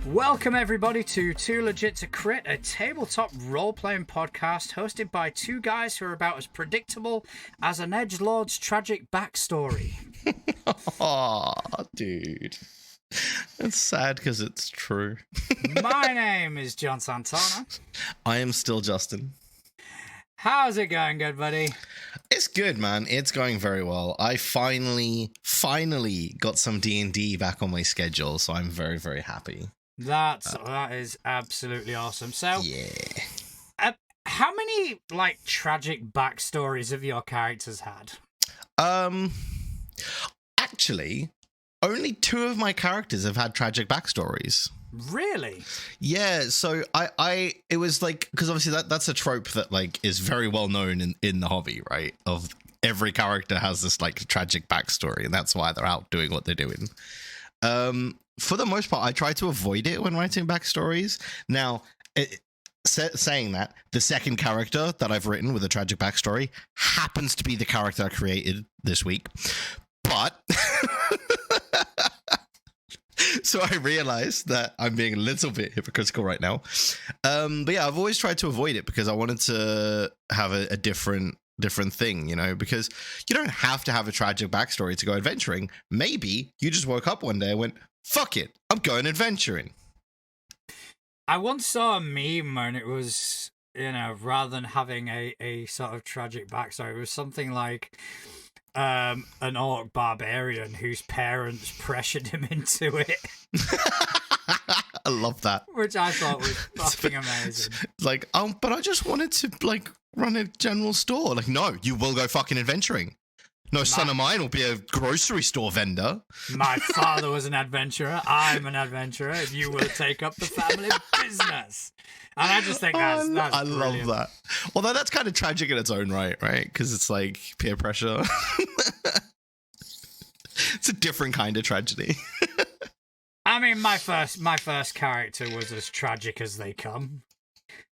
Welcome everybody to Too Legit to Crit, a tabletop role-playing podcast hosted by two guys who are about as predictable as an edgelord's tragic backstory. Aw, dude. It's sad because it's true. My name is John Santana. I am still Justin. How's it going, good buddy? It's good, man. It's going very well. I finally got some D&D back on my schedule, so I'm very, very happy. That is absolutely awesome. So, yeah. How many tragic backstories have your characters had? Actually, only two of my characters have had tragic backstories. Really? Yeah, so it was because obviously that's a trope that is very well known in the hobby, right? Of every character has this tragic backstory, and that's why they're out doing what they're doing. For the most part, I try to avoid it when writing backstories. Now, saying that, the second character that I've written with a tragic backstory happens to be the character I created this week. But so I realized that I'm being a little bit hypocritical right now. But yeah, I've always tried to avoid it because I wanted to have a different thing, because you don't have to have a tragic backstory to go adventuring. Maybe you just woke up one day and went, fuck it, I'm going adventuring. I once saw a meme and it was, rather than having a sort of tragic backstory, it was something like an orc barbarian whose parents pressured him into it. I love that. Which I thought was fucking amazing. But I just wanted to run a general store. No, you will go fucking adventuring. No son of mine will be a grocery store vendor. My father was an adventurer. I'm an adventurer. If you will take up the family business. And I just think that's I brilliant. love that. Although that's kind of tragic in its own right? Because it's peer pressure. It's a different kind of tragedy. I mean, my first character was as tragic as they come.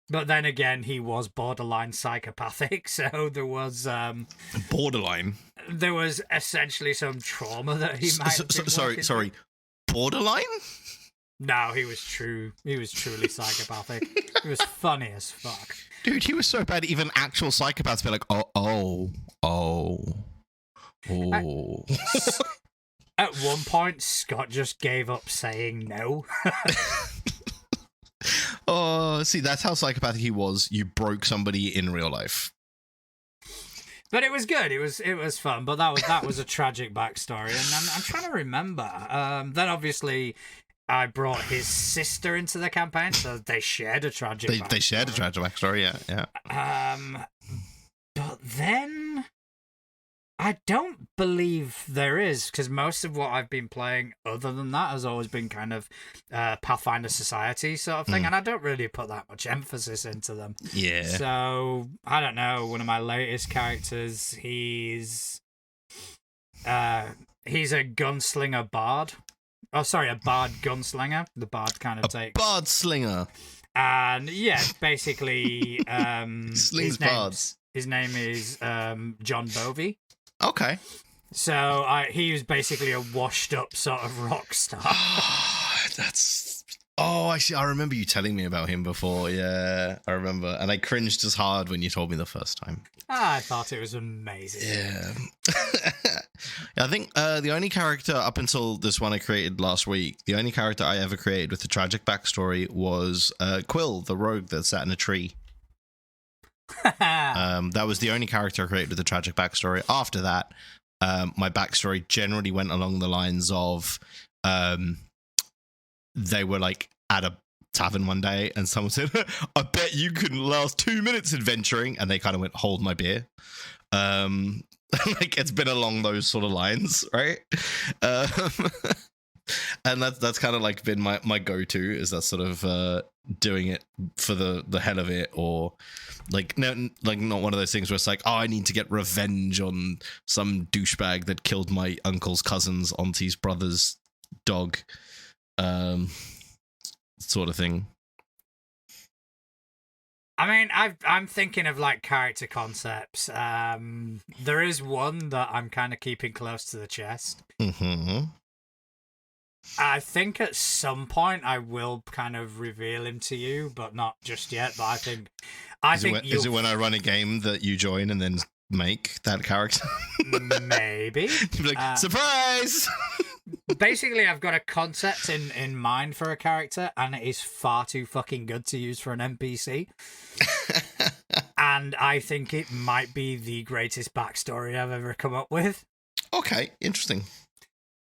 But then again, he was borderline psychopathic, so there was borderline. There was essentially some trauma that he might have been sorry. Borderline? No, he was truly psychopathic. He was funny as fuck. Dude, he was so bad even actual psychopaths be like, oh. At one point, Scott just gave up saying no. Oh, see, that's how psychopathic he was. You broke somebody in real life. But it was good. It was fun. But that was a tragic backstory, and I'm trying to remember. Then obviously, I brought his sister into the campaign, so they shared a tragic. They shared a tragic backstory. Yeah. But then I don't believe there is, because most of what I've been playing other than that has always been kind of Pathfinder Society sort of thing, and I don't really put that much emphasis into them. Yeah. So, I don't know, one of my latest characters, he's a gunslinger bard. Oh, sorry, a bard gunslinger. The bard kind of take... bard slinger. And, yeah, basically... Slings bards. His name is John Bovey. Okay. So he was basically a washed-up sort of rock star. I remember you telling me about him before. Yeah, I remember. And I cringed as hard when you told me the first time. I thought it was amazing. Yeah. I think the only character up until this one I created last week, the only character I ever created with a tragic backstory was Quill, the rogue that sat in a tree. That was the only character I created with a tragic backstory. After that, my backstory generally went along the lines of they were at a tavern one day and someone said, I bet you can last 2 minutes adventuring, and they kind of went, hold my beer. It's been along those sort of lines, right? And that's kind of been my go-to, is that sort of doing it for the hell of it, or not one of those things where it's I need to get revenge on some douchebag that killed my uncle's cousin's auntie's brother's dog, sort of thing. I mean, I'm thinking of character concepts. There is one that I'm kind of keeping close to the chest. Mm-hmm. I think at some point I will kind of reveal him to you, but not just yet. But Is it when I run a game that you join and then make that character? Maybe. You'd be like, surprise! Basically, I've got a concept in mind for a character, and it is far too fucking good to use for an NPC. And I think it might be the greatest backstory I've ever come up with. Okay, interesting.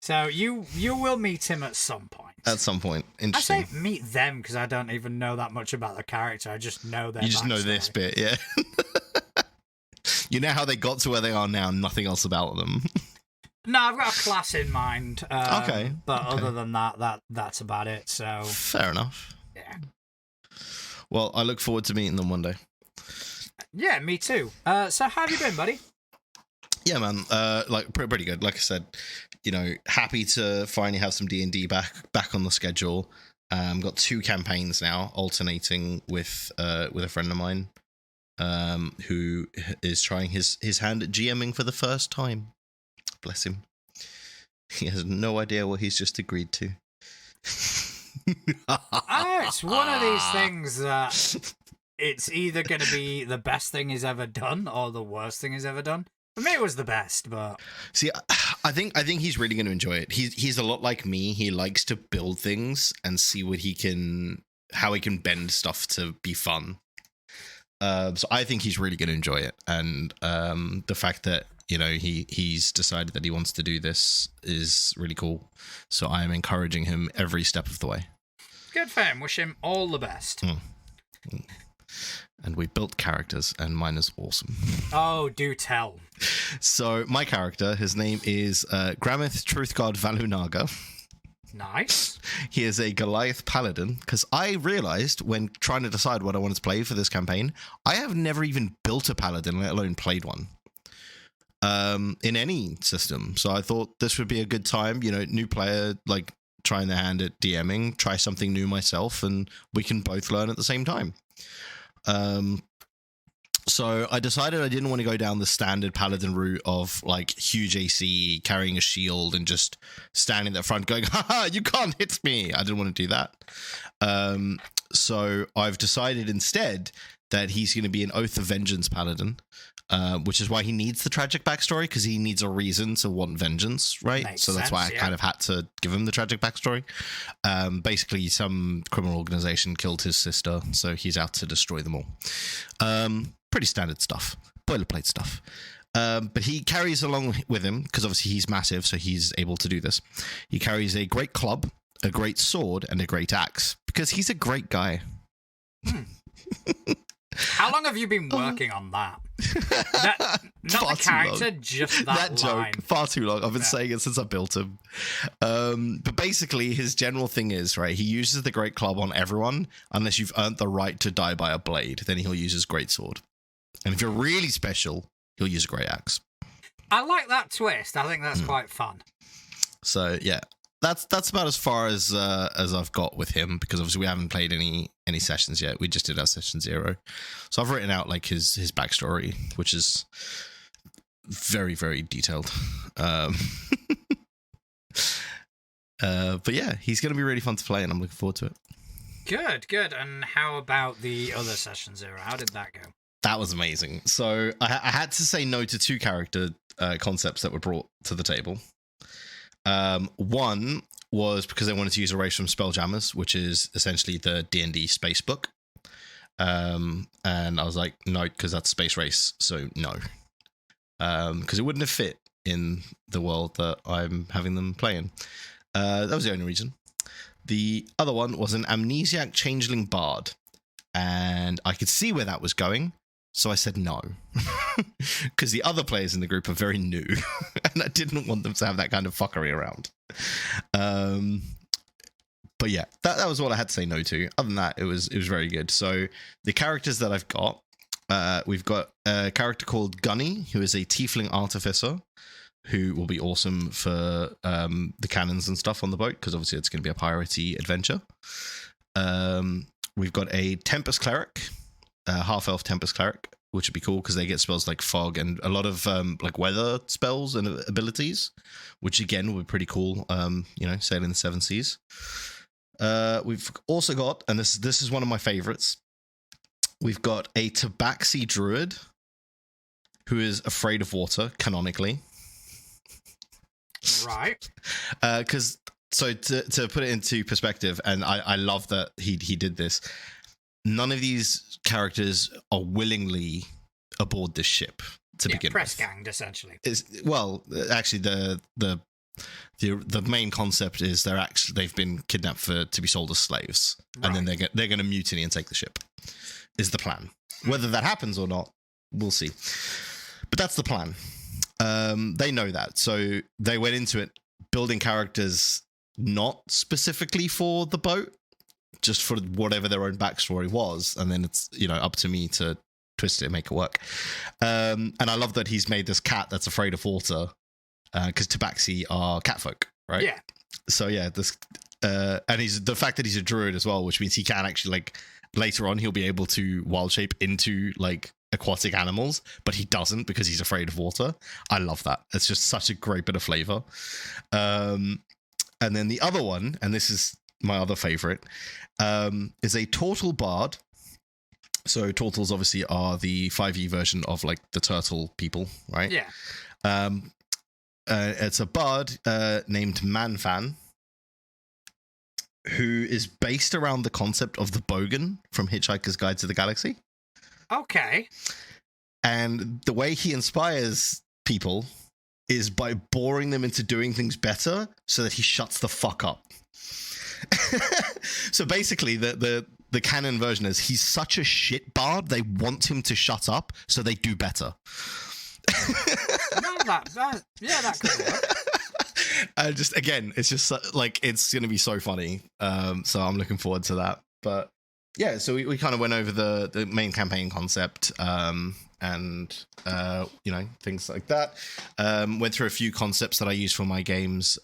So you will meet him at some point. At some point, interesting. I say meet them because I don't even know that much about the character. I just know their You just backstory. know this bit, yeah. You know how they got to where they are now, nothing else about them. No, I've got a class in mind. Okay. But other than that's about it. So fair enough. yeah. Well, I look forward to meeting them one day. Yeah, me too. So how have you been, buddy? Yeah, man. Like pretty good. Like I said, you know, happy to finally have some D&D back on the schedule. Got 2 campaigns now, alternating with a friend of mine, who is trying his hand at GMing for the first time. Bless him. He has no idea what he's just agreed to. It's one of these things that it's either going to be the best thing he's ever done or the worst thing he's ever done. For me, it was the best, but see, I think he's really going to enjoy it. He's a lot like me. He likes to build things and see how he can bend stuff to be fun. So I think he's really going to enjoy it, and the fact that, you know, he's decided that he wants to do this is really cool. So I am encouraging him every step of the way. Good for him. Wish him all the best. And we built characters, and mine is awesome. Oh, do tell. So my character, his name is Gramith Truthgod Valunaga. Nice. He is a Goliath Paladin, because I realized when trying to decide what I wanted to play for this campaign, I have never even built a Paladin, let alone played one. In any system. So I thought this would be a good time, you know, new player, like trying their hand at DMing, try something new myself, and we can both learn at the same time. So I decided I didn't want to go down the standard Paladin route of like huge AC, carrying a shield, and just standing at the front going, haha, you can't hit me. I didn't want to do that. So I've decided instead that he's going to be an Oath of Vengeance Paladin. Which is why he needs the tragic backstory, because he needs a reason to want vengeance, right? Makes so that's sense, why I yeah. kind of had to give him the tragic backstory. Basically, some criminal organization killed his sister, so he's out to destroy them all. Pretty standard stuff, boilerplate stuff. But he carries along with him, because obviously he's massive, so he's able to do this. He carries a great club, a great sword, and a great axe, because he's a great guy. How long have you been working on that? Not Far the too long. character, just that line. Joke, far too long. I've been saying it since I built him. But basically, his general thing is, right, he uses the great club on everyone, unless you've earned the right to die by a blade. Then he'll use his great sword. And if you're really special, he'll use a great axe. I like that twist. I think that's quite fun. So, yeah. That's about as far as I've got with him, because obviously we haven't played any sessions yet. We just did our session 0, so I've written out like his backstory, which is very, very detailed. But yeah, he's going to be really fun to play, and I'm looking forward to it. Good. And how about the other session 0? How did that go? That was amazing. So I had to say no to 2 character concepts that were brought to the table. One was because I wanted to use a race from Spelljammers, which is essentially the D&D space book. And I was like, no, because that's Space Race, so no. Because it wouldn't have fit in the world that I'm having them play in. That was the only reason. The other one was an Amnesiac Changeling Bard, and I could see where that was going, so I said no. Because the other players in the group are very new, and I didn't want them to have that kind of fuckery around. But yeah, that was what I had to say no to. Other than that, it was very good. So the characters that I've got, we've got a character called Gunny, who is a tiefling artificer, who will be awesome for the cannons and stuff on the boat, because obviously it's going to be a piratey adventure. We've got a Tempest Cleric, half-elf Tempest Cleric, which would be cool because they get spells like fog and a lot of like weather spells and abilities, which again would be pretty cool. Sailing the seven seas. We've also got, and this is one of my favorites. We've got a Tabaxi druid who is afraid of water, canonically. Right. Because to put it into perspective, and I love that he did this. None of these characters are willingly aboard this ship to begin press with. ganged, essentially. Actually, the main concept is they've been kidnapped to be sold as slaves, and then they're going to mutiny and take the ship. Is the plan. Whether that happens or not, we'll see. But that's the plan. They know that, so they went into it building characters not specifically for the boat, just for whatever their own backstory was, and then it's up to me to twist it and make it work. And I love that he's made this cat that's afraid of water, because Tabaxi are catfolk, right? Yeah. So yeah, this and he's the fact that he's a druid as well, which means he can actually, like, later on he'll be able to wild shape into like aquatic animals, but he doesn't because he's afraid of water. I love that. It's just such a great bit of flavor. And then the other one, and this is my other favorite, is a turtle bard. So turtles obviously are the 5e version of like the turtle people, right? Yeah. It's a bard named Manfan, who is based around the concept of the Bogan from Hitchhiker's Guide to the Galaxy. Okay. And the way he inspires people is by boring them into doing things better so that he shuts the fuck up. So basically, the canon version is he's such a shit bard, they want him to shut up so they do better. That could work. And just, again, it's just like, it's going to be so funny. So I'm looking forward to that. But yeah, so we kind of went over the main campaign concept, and things like that. Went through a few concepts that I use for my games.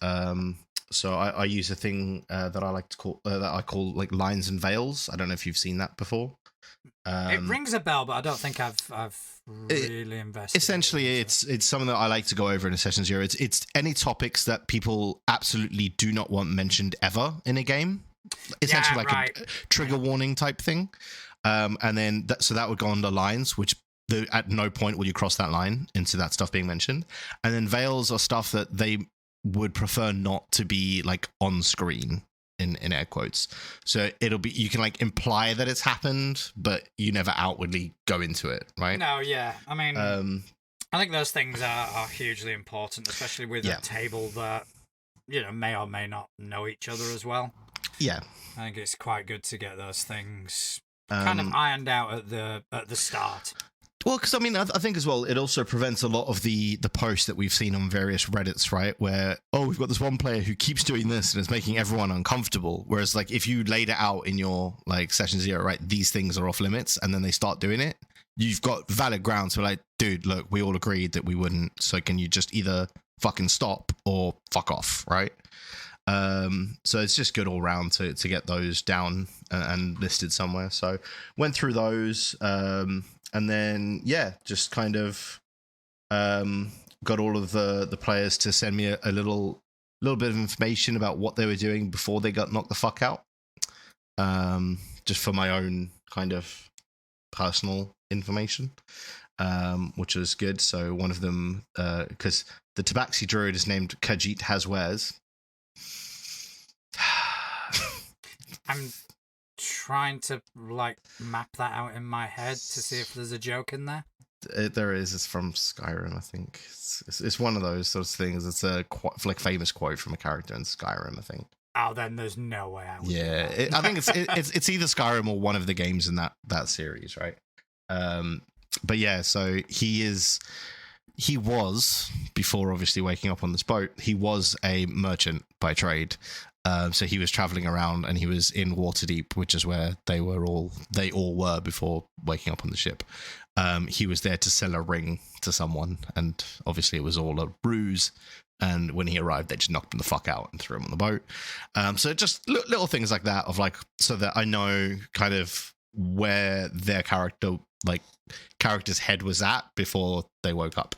So I use a thing that I like to call like lines and veils. I don't know if you've seen that before. It rings a bell, but I don't think I've really invested. Essentially, it's something that I like to go over in a session zero. It's any topics that people absolutely do not want mentioned ever in a game. Essentially, a trigger warning type thing. And then that would go under lines, which at no point will you cross that line into that stuff being mentioned. And then veils are stuff that they would prefer not to be like on screen. In air quotes, so it'll be, you can like imply that it's happened, but you never outwardly go into it, right? No, yeah. I mean, I think those things are hugely important, especially with a table that may or may not know each other as well. Yeah, I think it's quite good to get those things kind of ironed out at the start. Well, because I mean, I think as well, it also prevents a lot of the posts that we've seen on various Reddits, right? Where, we've got this one player who keeps doing this and it's making everyone uncomfortable. Whereas, like, if you laid it out in your like session zero, right, these things are off limits, and then they start doing it, you've got valid grounds for like, dude, look, we all agreed that we wouldn't. So can you just either fucking stop or fuck off, right? So it's just good all round to get those down and listed somewhere. So went through those. And then, just kind of got all of the players to send me a little bit of information about what they were doing before they got knocked the fuck out. Just for my own kind of personal information, which was good. So one of them, because the Tabaxi druid is named Khajiit Hazwares. I'm trying to like map that out in my head to see if there's a joke in there. There is. It's from Skyrim, I think. It's one of those sort of things. It's a like famous quote from a character in Skyrim, I think. Oh, then there's no way I would. Yeah, I think it's either Skyrim or one of the games in that series, right? But yeah, so he was, before obviously waking up on this boat, he was a merchant by trade. So he was traveling around and he was in Waterdeep, which is where they all were before waking up on the ship. He was there to sell a ring to someone, and obviously it was all a ruse. And when he arrived, they just knocked him the fuck out and threw him on the boat. So just little things like that, of like, so that I know kind of where their character's head was at before they woke up.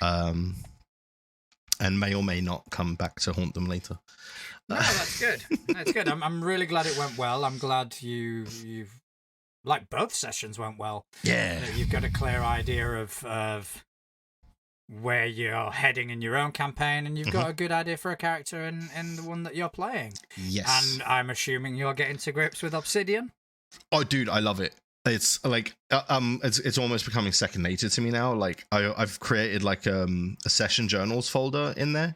And may or may not come back to haunt them later. No, that's good. That's good. I'm really glad it went well. I'm glad you've like both sessions went well. Yeah. That you've got a clear idea of where you're heading in your own campaign, and you've got a good idea for a character in the one that you're playing. Yes. And I'm assuming you're getting to grips with Obsidian. Oh, dude, I love it. It's like it's almost becoming second nature to me now. Like I've created like a session journals folder in there.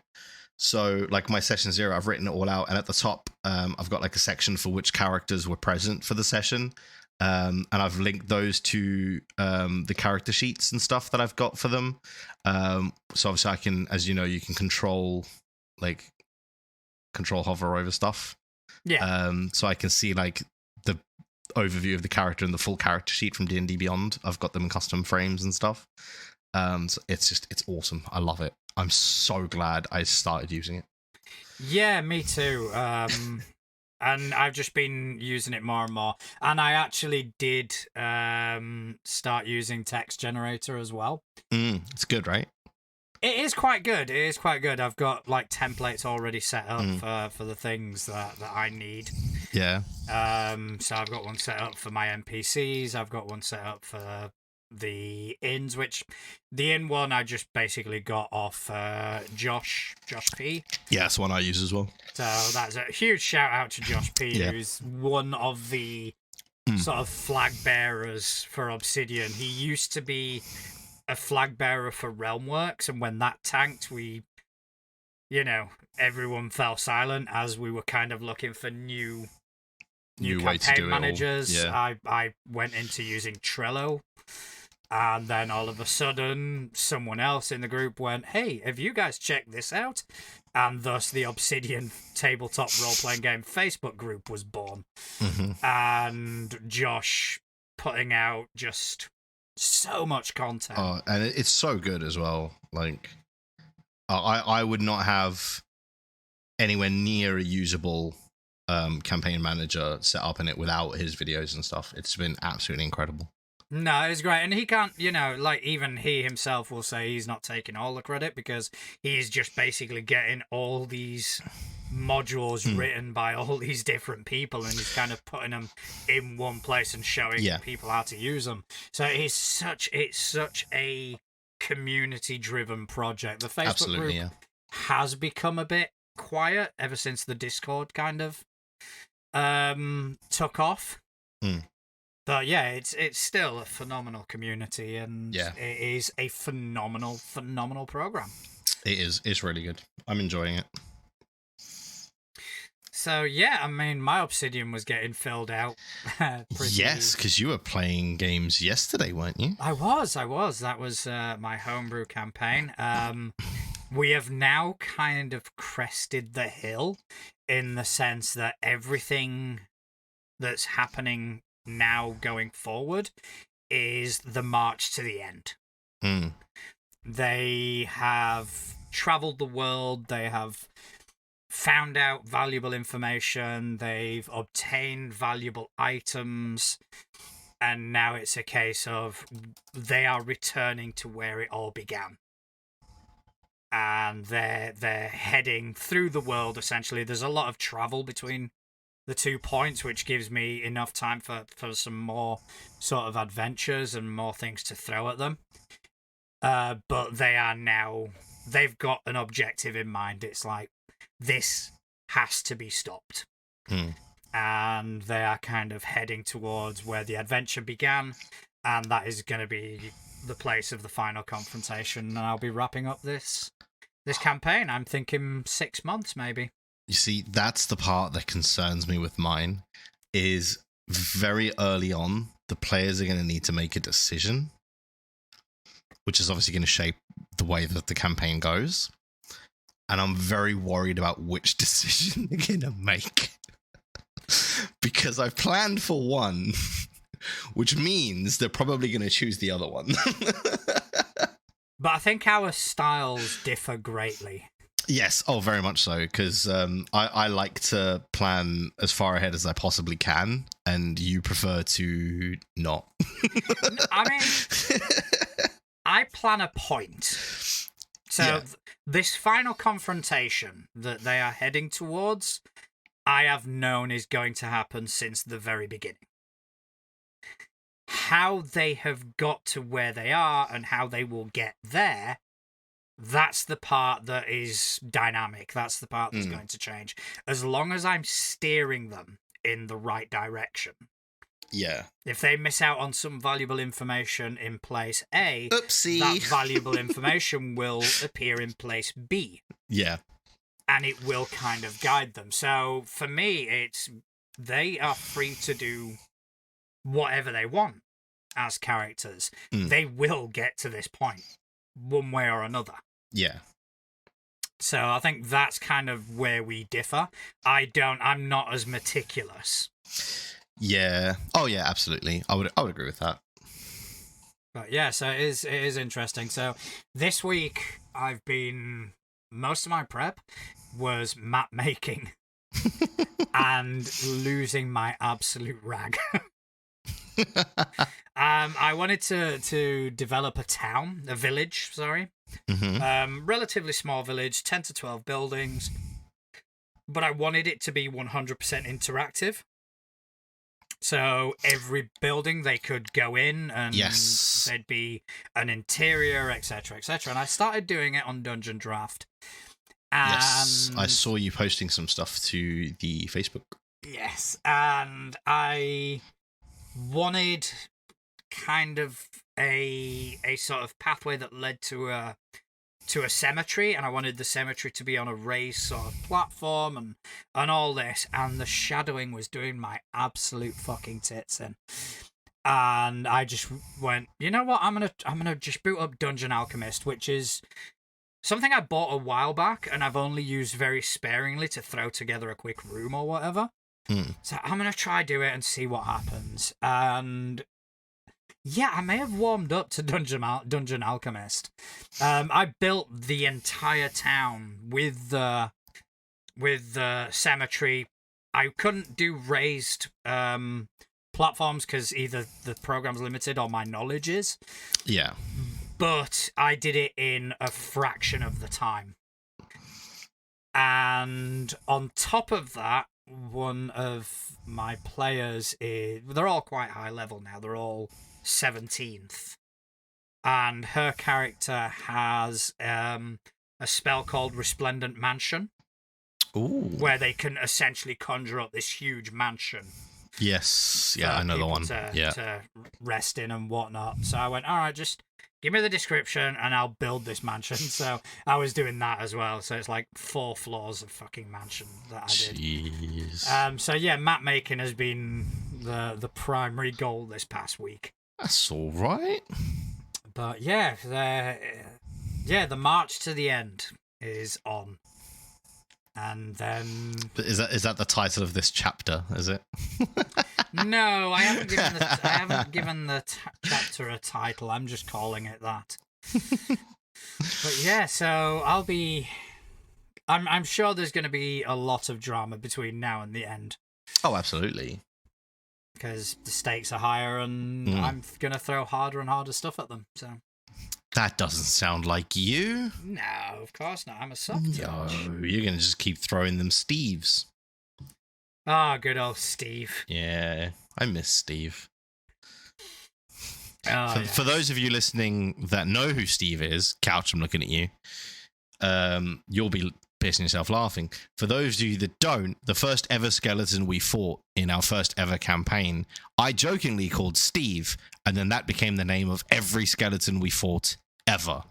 So like my session 0, I've written it all out, and at the top, I've got like a section for which characters were present for the session. And I've linked those to the character sheets and stuff that I've got for them. So obviously I can, as you know, you can control hover over stuff. Yeah. So I can see like the overview of the character and the full character sheet from D&D Beyond. I've got them in custom frames and stuff. So it's awesome. I love it. I'm so glad I started using it. Yeah, me too. And I've just been using it more and more. And I actually did start using text generator as well. It's good, right? It is quite good. It is quite good. I've got like templates already set up for the things that I need. Yeah. So I've got one set up for my NPCs. I've got one set up for the inns, which the inn one I just basically got off Josh P. Yeah, that's one I use as well. So that's a huge shout out to Josh P, who's one of the sort of flag bearers for Obsidian. He used to be a flag bearer for Realmworks, and when that tanked, everyone fell silent as we were kind of looking for new campaign managers. Yeah. I went into using Trello, and then all of a sudden someone else in the group went, "Hey, have you guys checked this out?" And thus the Obsidian tabletop role-playing game Facebook group was born. And Josh putting out just so much content. And it's so good as well. Like I would not have anywhere near a usable campaign manager set up in it without his videos and stuff. It's been absolutely incredible. No, it's great. And he can't, like even he himself will say he's not taking all the credit, because he's just basically getting all these modules written by all these different people, and he's kind of putting them in one place and showing people how to use them. So it's such a community driven project. The Facebook group has become a bit quiet ever since the Discord kind of took off. But yeah, it's still a phenomenal community, and it is a phenomenal program. It is. It's really good. I'm enjoying it. So yeah, I mean, my Obsidian was getting filled out. Yes, because you were playing games yesterday, weren't you? I was. That was my homebrew campaign. We have now kind of crested the hill, in the sense that everything that's happening now going forward is the march to the end. They have traveled the world. They have found out valuable information. They've obtained valuable items. And now it's a case of they are returning to where it all began. And they're heading through the world, essentially. There's a lot of travel between the 2 points, which gives me enough time for some more sort of adventures and more things to throw at them. But they've got an objective in mind. It's like, this has to be stopped. And they are kind of heading towards where the adventure began, and that is going to be the place of the final confrontation. And I'll be wrapping up this campaign. I'm thinking 6 months, maybe. You see, that's the part that concerns me with mine, is very early on, the players are going to need to make a decision, which is obviously going to shape the way that the campaign goes. And I'm very worried about which decision they're going to make. Because I've planned for one, which means they're probably going to choose the other one. But I think our styles differ greatly. Yes, oh, very much so, because I like to plan as far ahead as I possibly can, and you prefer to not. I mean, I plan a point. So Yeah. this final confrontation that they are heading towards, I have known is going to happen since the very beginning. How they have got to where they are and how they will get there, that's the part that is dynamic. That's the part that's going to change. As long as I'm steering them in the right direction. Yeah. If they miss out on some valuable information in place A, Oopsie. that valuable information will appear in place B. Yeah. And it will kind of guide them. So for me, it's they are free to do whatever they want as characters. They will get to this point one way or another. Yeah. So I think that's kind of where we differ. I'm not as meticulous. Yeah. Oh yeah, absolutely. I would agree with that. But yeah, so it is interesting. So this week most of my prep was map making and losing my absolute rag. I wanted to develop a village, sorry. Relatively small village, 10 to 12 buildings, but I wanted it to be 100% interactive. So every building they could go in and there'd be an interior, etc., etc. And I started doing it on Dungeon Draft. And yes, I saw you posting some stuff to the Facebook. Yes, and I wanted kind of a sort of pathway that led to a cemetery, and I wanted the cemetery to be on a raised sort of platform and all this, and the shadowing was doing my absolute fucking tits in. And I just went, you know what, I'm gonna just boot up Dungeon Alchemist, which is something I bought a while back and I've only used very sparingly to throw together a quick room or whatever. So I'm gonna try do it and see what happens. And yeah, I may have warmed up to Dungeon Alchemist. I built the entire town with the cemetery. I couldn't do raised platforms because either the program's limited or my knowledge is. Yeah. But I did it in a fraction of the time. And on top of that, one of my players they're all quite high level now. They're all 17th. And her character has a spell called Resplendent Mansion. Ooh. Where they can essentially conjure up this huge mansion. Yes. Yeah, I know the one. To rest in and whatnot. So I went, all right, just give me the description and I'll build this mansion. So I was doing that as well. So it's like 4 floors of fucking mansion that I did. Jeez. So yeah, map making has been the primary goal this past week. That's all right. But yeah, the march to the end is on. And then is that the title of this chapter? Is it? No, I haven't given the chapter a title. I'm just calling it that. But yeah, so I'm sure there's going to be a lot of drama between now and the end. Oh, absolutely. Because the stakes are higher, and I'm going to throw harder and harder stuff at them. So. That doesn't sound like you. No, of course not. I'm a soft touch. No, you're going to just keep throwing them Steves. Ah, good old Steve. Yeah, I miss Steve. For Oh, those of you listening that know who Steve is, Couch, I'm looking at you, you'll be pissing yourself laughing. For those of you that don't, the first ever skeleton we fought in our first ever campaign, I jokingly called Steve, and then that became the name of every skeleton we fought ever.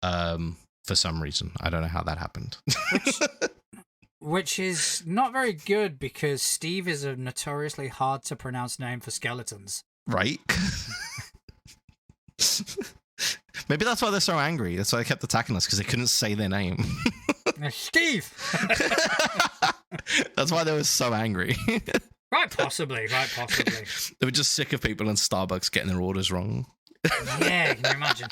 For some reason. I don't know how that happened. Which is not very good because Steve is a notoriously hard to pronounce name for skeletons. Right? Maybe that's why they're so angry. That's why they kept attacking us, because they couldn't say their name. Steve! That's why they were so angry. Right, possibly. They were just sick of people in Starbucks getting their orders wrong. Yeah, can you imagine?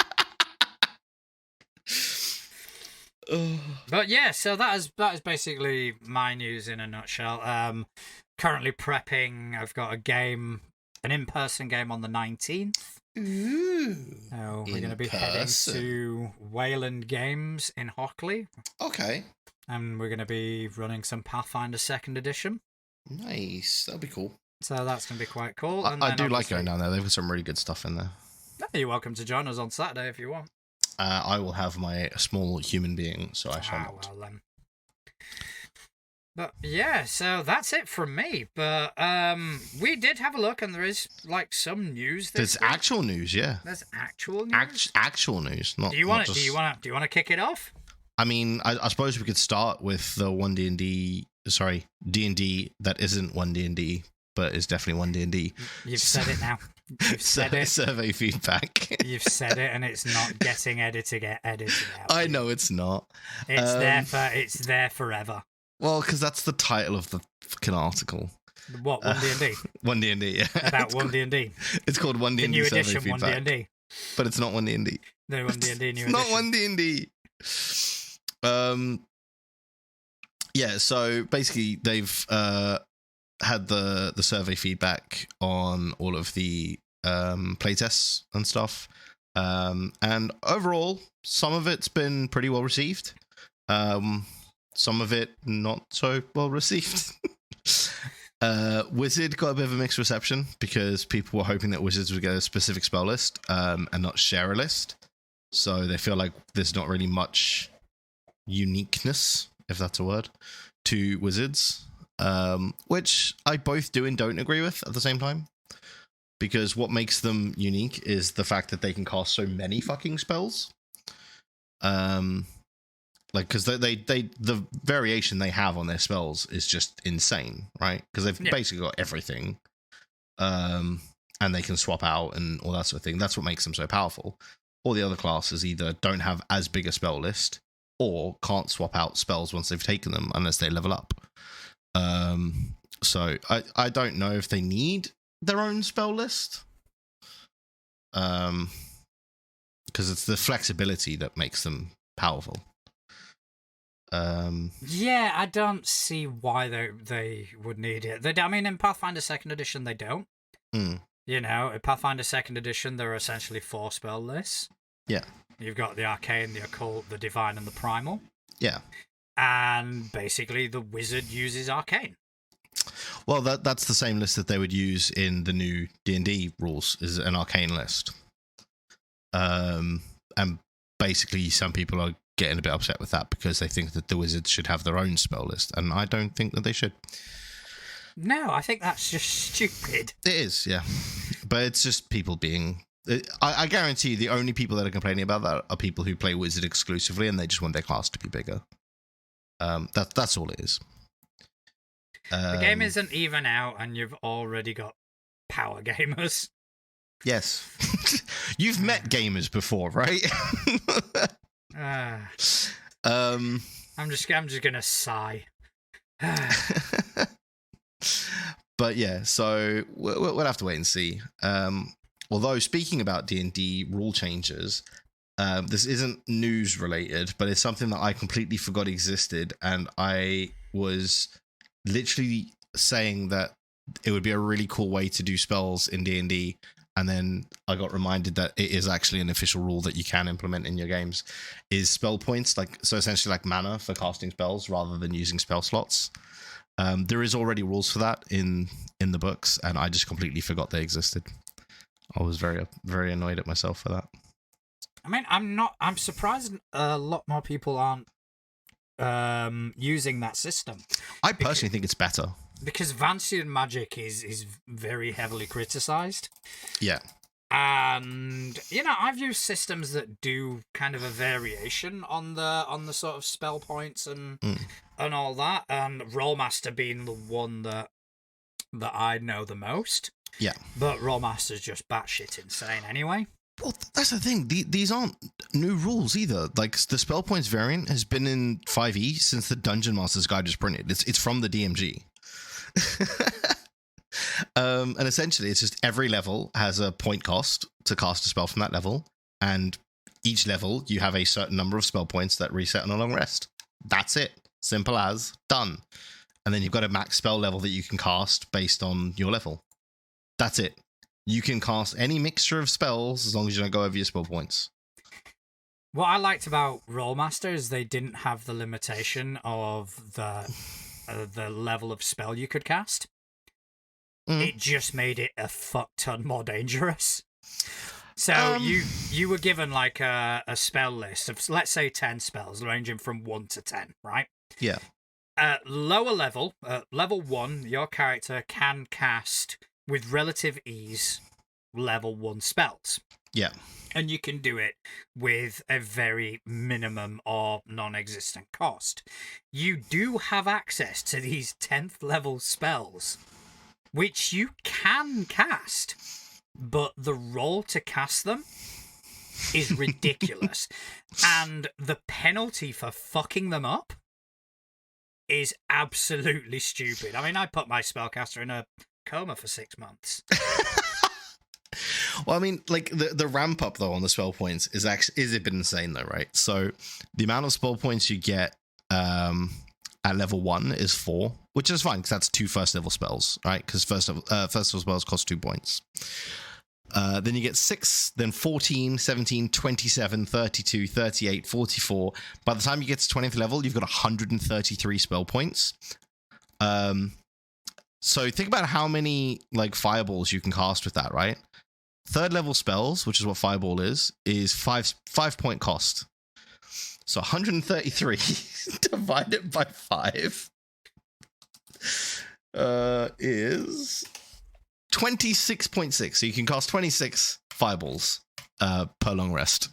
But yeah, so that is basically my news in a nutshell. Currently prepping. I've got an in-person game on the 19th. Ooh. So we're going to be heading to Wayland Games in Hockley. Okay. And we're going to be running some Pathfinder 2nd Edition. Nice. That'll be cool. So that's going to be quite cool. I do like going down there. They've got some really good stuff in there. You're welcome to join us on Saturday if you want. I will have my small human being, so I shall not. Well then. But yeah, so that's it from me. But we did have a look, and there is like some news. There's actual news, yeah. There's actual news. Actual news. Not. Do you want to kick it off? I mean, I suppose we could start with the D&D that isn't 1D&D, but is definitely 1D&D. You've said it now. You've said it. Survey feedback. You've said it, and it's not getting edited out. I know it's not. It's there forever. Well, because that's the title of the fucking article. What, 1D&D? 1D&D, yeah. About 1D&D. It's called 1D&D the new survey edition feedback. 1D&D. But it's not 1D&D. The 1D&D new edition. Not 1D&D. Yeah, so basically they've had the survey feedback on all of the playtests and stuff. And overall, some of it's been pretty well received. Some of it not so well received. Wizard got a bit of a mixed reception because people were hoping that Wizards would get a specific spell list and not share a list. So they feel like there's not really much uniqueness, if that's a word, to Wizards, which I both do and don't agree with at the same time. Because what makes them unique is the fact that they can cast so many fucking spells. Because the variation they have on their spells is just insane, right? Because they've basically got everything, and they can swap out and all that sort of thing. That's what makes them so powerful. All the other classes either don't have as big a spell list or can't swap out spells once they've taken them unless they level up. So I don't know if they need their own spell list, because it's the flexibility that makes them powerful. Yeah, I don't see why they would need it. I mean, in Pathfinder 2nd Edition, they don't. You know, in Pathfinder 2nd Edition, there are essentially 4 spell lists. Yeah. You've got the Arcane, the Occult, the Divine, and the Primal. Yeah. And basically, the Wizard uses Arcane. Well, that's the same list that they would use in the new D&D rules, is an Arcane list. And basically, some people are getting a bit upset with that because they think that the Wizards should have their own spell list, and I don't think that they should. No, I think that's just stupid. It is, yeah. But it's just people being... I guarantee you the only people that are complaining about that are people who play Wizard exclusively and they just want their class to be bigger. That's all it is. The game isn't even out and you've already got power gamers. Yes. You've met gamers before, right? I'm just gonna sigh. But yeah, so we'll have to wait and see. Although speaking about D&D rule changes, this isn't news related, but it's something that I completely forgot existed, and I was literally saying that it would be a really cool way to do spells in D&D, and then I got reminded that it is actually an official rule that you can implement in your games, is spell points, so essentially like mana for casting spells rather than using spell slots. There is already rules for that in the books, and I just completely forgot they existed. I was very, very annoyed at myself for that. I mean, I'm surprised a lot more people aren't using that system. I personally think it's better. Because Vancian magic is very heavily criticized. Yeah. And, I've used systems that do kind of a variation on the sort of spell points and all that, and Rollmaster being the one that I know the most. Yeah. But Rollmaster's just batshit insane anyway. Well, that's the thing. These aren't new rules either. Like, the spell points variant has been in 5e since the Dungeon Master's Guide was printed. It's from the DMG. And essentially, it's just every level has a point cost to cast a spell from that level, and each level, you have a certain number of spell points that reset on a long rest. That's it. Simple as. Done. And then you've got a max spell level that you can cast based on your level. That's it. You can cast any mixture of spells as long as you don't go over your spell points. What I liked about Rollmaster is they didn't have the limitation of the level of spell you could cast. It just made it a fuck ton more dangerous. So you were given like a spell list of, let's say, 10 spells ranging from 1 to 10, right? Yeah. Lower level, level 1, your character can cast with relative ease level 1 spells. Yeah. And you can do it with a very minimum or non-existent cost. You do have access to these 10th level spells, which you can cast, but the roll to cast them is ridiculous. And the penalty for fucking them up is absolutely stupid. I mean, I put my spellcaster in a coma for 6 months. Well, I mean, like the ramp up though on the spell points is a bit insane though, right? So the amount of spell points you get at level 1 is 4, which is fine because that's 2 first level spells, right? Because first level spells cost 2 points. Then you get 6, then 14, 17, 27, 32, 38, 44. By the time you get to 20th level, you've got 133 spell points. So think about how many like fireballs you can cast with that, right? 3rd level spells, which is what fireball is 5-point cost. So 133 divided by 5 is 26.6. So you can cast 26 fireballs per long rest.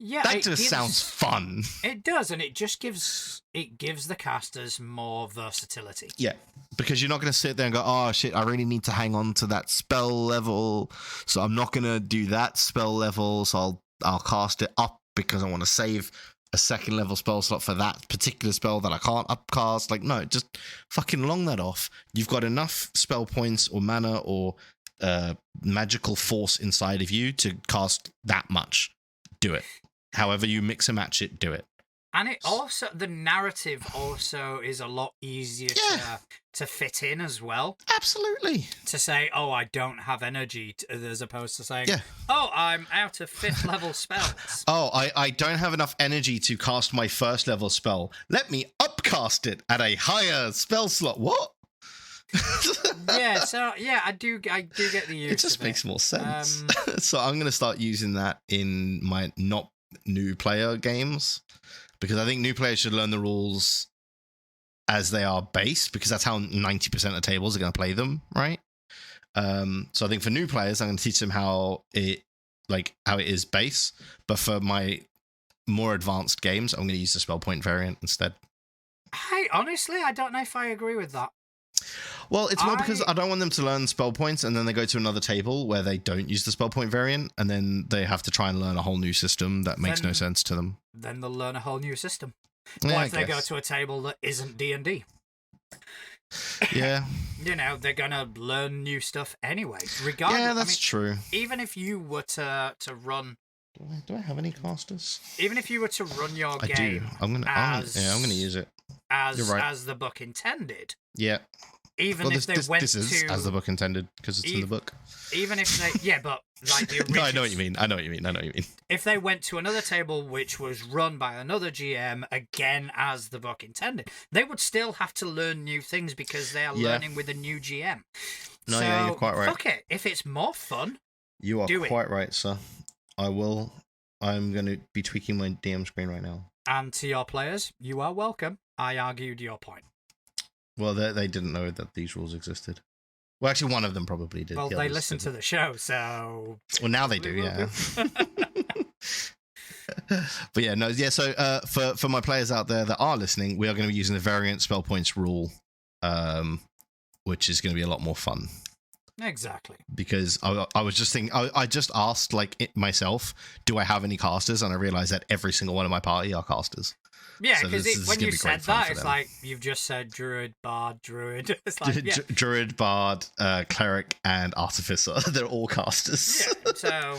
Yeah, that just sounds fun. It does, and it just gives the casters more versatility. Yeah, because you're not going to sit there and go, oh shit, I really need to hang on to that spell level, so I'm not going to do that spell level, so I'll cast it up because I want to save a 2nd level spell slot for that particular spell that I can't upcast. Like, no, just fucking long that off. You've got enough spell points or mana or magical force inside of you to cast that much. Do it. However you mix and match it, do it. And it also, the narrative also is a lot easier to fit in as well. Absolutely. To say, oh, I don't have energy, as opposed to saying, oh, I'm out of 5th level spells. Oh, I don't have enough energy to cast my 1st level spell. Let me upcast it at a higher spell slot. What? I do get the use. It just makes more sense. So I'm going to start using that in my not new player games, because I think new players should learn the rules as they are base, because that's how 90% of tables are going to play them, right? So I think for new players, I'm going to teach them how it is base, but for my more advanced games, I'm going to use the spell point variant instead. I don't know if I agree with that. Well, it's more because I don't want them to learn spell points and then they go to another table where they don't use the spell point variant, and then they have to try and learn a whole new system that makes no sense to them. Then they'll learn a whole new system. Yeah, what if they go to a table that isn't D&D? Yeah. They're going to learn new stuff anyway. Regardless, yeah, that's true. Even if you were to run... Do I have any casters? Even if you were to run your game... I do. I'm gonna use it. As the book intended. Yeah. Even if they went this is as the book intended, because it's in the book. Even if they, but like the original. No, I know what you mean. If they went to another table which was run by another GM, again as the book intended, they would still have to learn new things because they are learning with a new GM. No, yeah, you're quite right. Fuck it. If it's more fun, you are quite right, sir. I'm going to be tweaking my DM screen right now. And to your players, you are welcome. I argued your point. Well, they didn't know that these rules existed. Well, actually, one of them probably did. Well, they listened to the show, so... Well, now they do, yeah. But yeah, no, yeah, so for my players out there that are listening, we are going to be using the variant spell points rule, which is going to be a lot more fun. Exactly. Because I was just thinking, I just asked myself, do I have any casters? And I realized that every single one of my party are casters. Yeah, because when you said that, it's like you've just said druid, bard, druid. It's like, druid, bard, cleric, and artificer. They're all casters. Yeah, so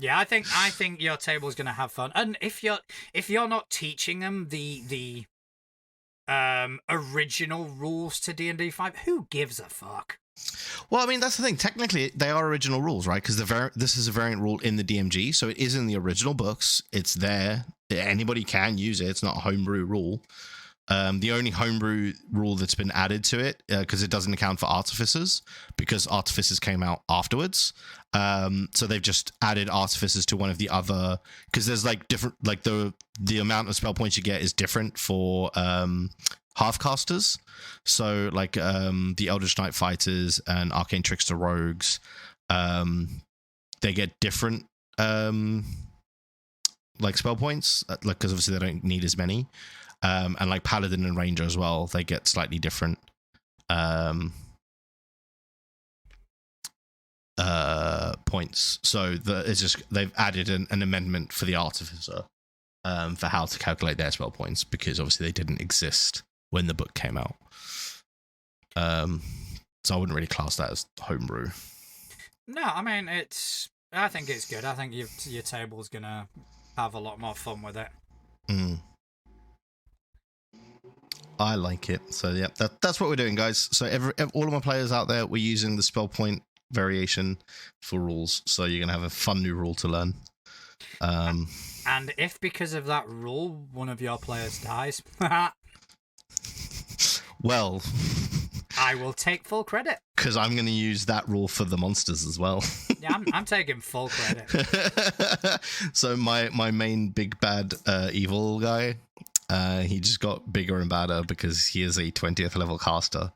Yeah, I think your table's gonna have fun, and if you're not teaching them the original rules to D&D 5, who gives a fuck? Well, I mean, that's the thing. Technically, they are original rules, right? Because this is a variant rule in the DMG, so it is in the original books. It's there. Anybody can use it. It's not a homebrew rule. The only homebrew rule that's been added to it, because it doesn't account for artificers, because artificers came out afterwards. So they've just added artificers to one of the other, because there's like different, like the amount of spell points you get is different for half-casters. So like the Eldritch Knight fighters and Arcane Trickster rogues, they get different like spell points, like because obviously they don't need as many. And like Paladin and Ranger as well, they get slightly different points. So it's just they've added an amendment for the Artificer for how to calculate their spell points, because obviously they didn't exist when the book came out. So I wouldn't really class that as homebrew. No, I mean I think it's good. I think your table's gonna have a lot more fun with it. I like it. So yeah, that's what we're doing, guys. So all of my players out there, we're using the spell point variation for rules. So you're gonna have a fun new rule to learn. And if because of that rule one of your players dies, well, I will take full credit. Because I'm going to use that rule for the monsters as well. Yeah, I'm taking full credit. So my main big bad evil guy, he just got bigger and badder because he is a 20th level caster.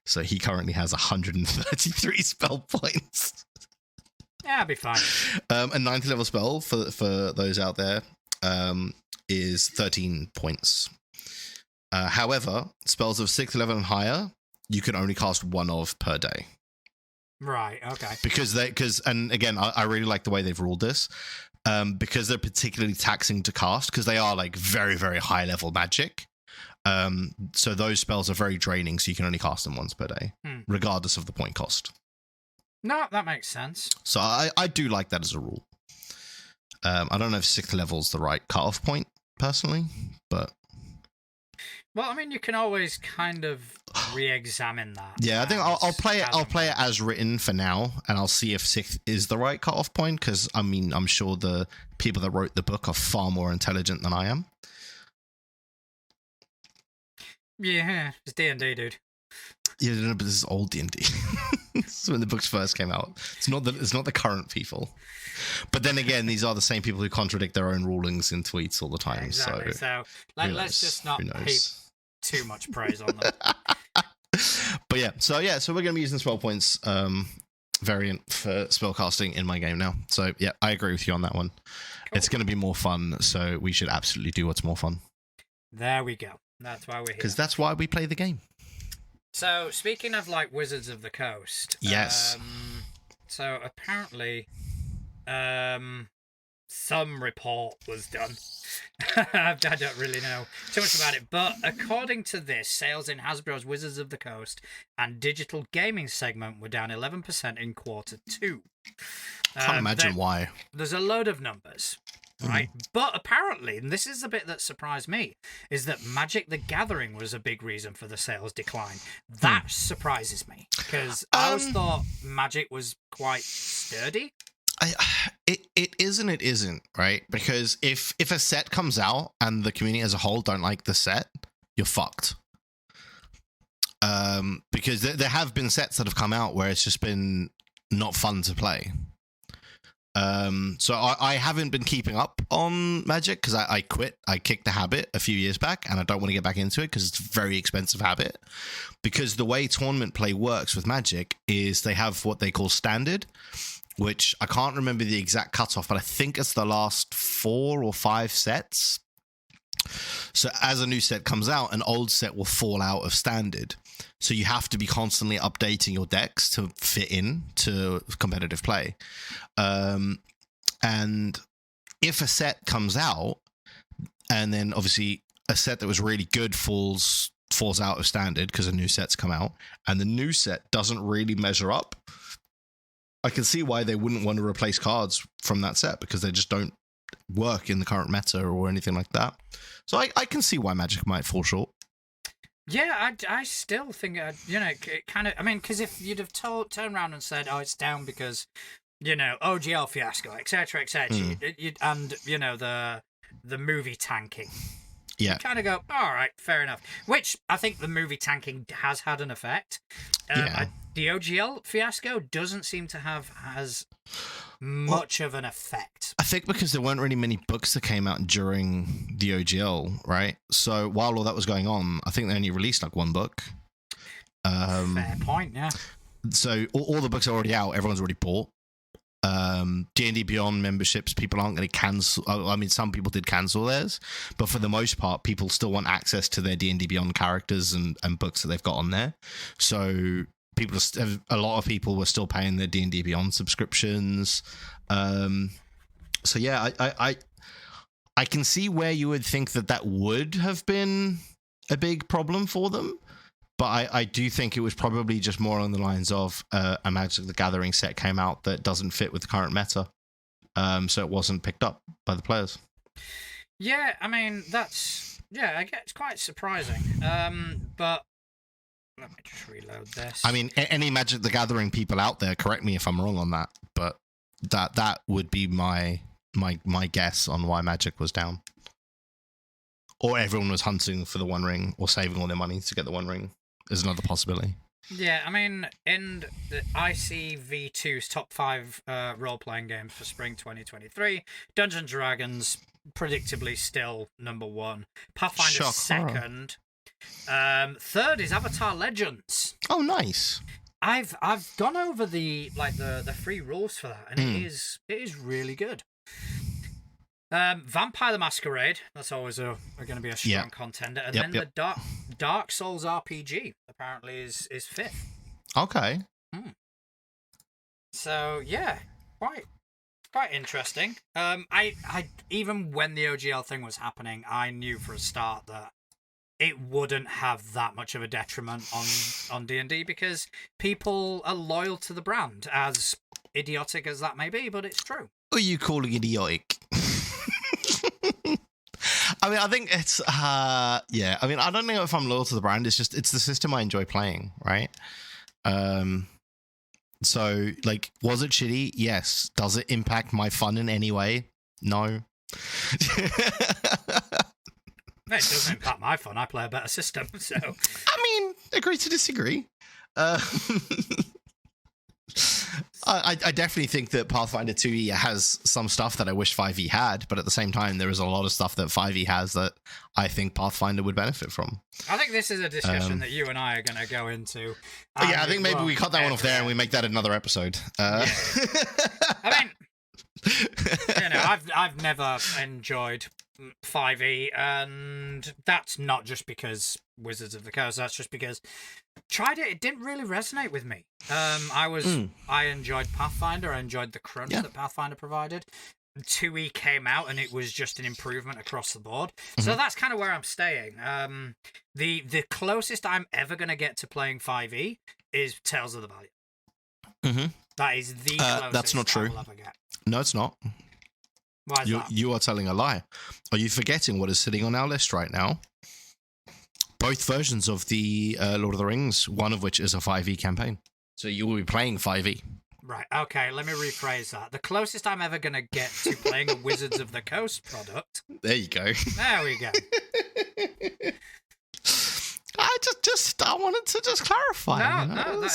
So he currently has 133 spell points. Yeah, I'll be fine. A 90th level spell for those out there is 13 points. However, spells of 6th level and higher, you can only cast one of per day. Right, okay. And again, I really like the way they've ruled this, because they're particularly taxing to cast, because they are like very, very high level magic. So those spells are very draining, so you can only cast them once per day, regardless of the point cost. No, that makes sense. So I do like that as a rule. I don't know if 6th level's the right cutoff point, personally, but... Well, I mean, you can always kind of re-examine that. Yeah, I think I'll play it. I'll play it as written for now, and I'll see if 6th is the right cutoff point. Because I mean, I'm sure the people that wrote the book are far more intelligent than I am. Yeah, it's D&D, dude. Yeah, no, but this is old D&D. This is when the books first came out. It's not the current people. But then again, these are the same people who contradict their own rulings in tweets all the time. Exactly. So let's just not heap too much praise on them. But yeah, so we're going to be using spell points variant for spellcasting in my game now. So yeah, I agree with you on that one. Cool. It's going to be more fun, so we should absolutely do what's more fun. There we go. That's why we're here. Because that's why we play the game. So speaking of like Wizards of the Coast, yes. So apparently, some report was done. I don't really know too much about it, but according to this, sales in Hasbro's Wizards of the Coast and digital gaming segment were down 11% in Q2. Can't imagine why. There's a load of numbers, right? But apparently, and this is the bit that surprised me, is that Magic the Gathering was a big reason for the sales decline. That surprises me, because I always thought Magic was quite sturdy. It is and it isn't, right? Because if a set comes out and the community as a whole don't like the set, you're fucked. Because there have been sets that have come out where it's just been not fun to play. So I haven't been keeping up on Magic because I quit. I kicked the habit a few years back, and I don't want to get back into it because it's a very expensive habit. Because the way tournament play works with Magic is they have what they call standard, which I can't remember the exact cutoff, but I think it's the last 4 or 5 sets. So as a new set comes out, an old set will fall out of standard. So you have to be constantly updating your decks to fit in to competitive play. And if a set comes out, and then obviously a set that was really good falls out of standard because a new set's come out, and the new set doesn't really measure up, I can see why they wouldn't want to replace cards from that set because they just don't work in the current meta or anything like that. So I can see why Magic might fall short. Yeah, I still think, it kind of, I mean, because if you'd have turned around and said, oh, it's down because, OGL fiasco, etc., etc., and, the movie tanking. Yeah. You kind of go, all right, fair enough. Which I think the movie tanking has had an effect. The OGL fiasco doesn't seem to have as much of an effect. I think because there weren't really many books that came out during the OGL, right? So while all that was going on, I think they only released like one book. Fair point, yeah. So all the books are already out. Everyone's already bought. D&D Beyond memberships, people aren't going to cancel. I mean, some people did cancel theirs, but for the most part, people still want access to their D&D Beyond characters and books that they've got on there. So a lot of people were still paying their D&D Beyond subscriptions. So yeah, I can see where you would think that would have been a big problem for them. But I do think it was probably just more on the lines of a Magic the Gathering set came out that doesn't fit with the current meta. So it wasn't picked up by the players. Yeah, I mean, I guess it's quite surprising. But let me just reload this. I mean, any Magic the Gathering people out there, correct me if I'm wrong on that, but that would be my guess on why Magic was down. Or everyone was hunting for the One Ring or saving all their money to get the One Ring is another possibility. Yeah, I mean, in the ICV2's top 5 role-playing games for spring 2023, Dungeons & Dragons predictably still number 1. Pathfinder second. Third is Avatar Legends. Oh, nice. I've gone over the free rules for that, and it is really good. Vampire the Masquerade, that's always going to be a strong contender. And then the Dark Souls RPG apparently is 5th. Okay. So yeah, quite interesting. I even when the OGL thing was happening, I knew for a start that it wouldn't have that much of a detriment on D&D because people are loyal to the brand, as idiotic as that may be, but it's true. What are you calling idiotic? I mean, I think it's, I mean, I don't know if I'm loyal to the brand. It's the system I enjoy playing, right? So, like, was it shitty? Yes. Does it impact my fun in any way? No. It doesn't impact my fun. I play a better system, so. I mean, agree to disagree. I definitely think that Pathfinder 2e has some stuff that I wish 5e had, but at the same time, there is a lot of stuff that 5e has that I think Pathfinder would benefit from. I think this is a discussion that you and I are going to go into. Yeah, I think maybe we cut that one off there and we make that another episode. Yeah. I mean, I've never enjoyed 5e, and that's not just because Wizards of the Coast. That's just because tried it didn't really resonate with me. I enjoyed Pathfinder. I enjoyed the crunch that Pathfinder provided. 2e came out and it was just an improvement across the board. So that's kind of where I'm staying. The closest I'm ever going to get to playing 5e is Tales of the Valiant. That is the closest that's not true. I will ever get. No, it's not. Why is that? You are telling a lie. Are you forgetting what is sitting on our list right now? Both versions of the Lord of the Rings, one of which is a 5e campaign. So you will be playing 5e. Right, okay, let me rephrase that. The closest I'm ever going to get to playing a Wizards of the Coast product. There you go. There we go. I wanted to just clarify. No,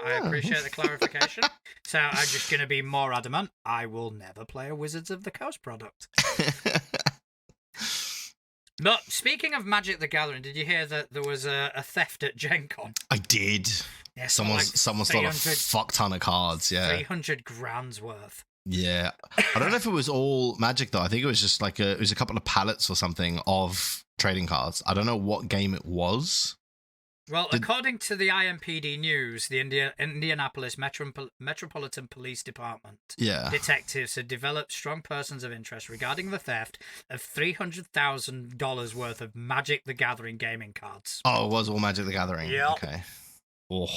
I appreciate the clarification. So I'm just going to be more adamant. I will never play a Wizards of the Coast product. But speaking of Magic the Gathering, did you hear that there was a theft at Gen Con? I did. Yeah, someone stole a fuck ton of cards. Yeah, 300 grand's worth. Yeah, I don't know if it was all Magic though. I think it was just like it was a couple of pallets or something of trading cards. I don't know what game it was. Well, according to the IMPD News, the Indianapolis Metropolitan Police Department detectives had developed strong persons of interest regarding the theft of $300,000 worth of Magic the Gathering gaming cards. Oh, it was all Magic the Gathering. Yeah. Okay. Oh.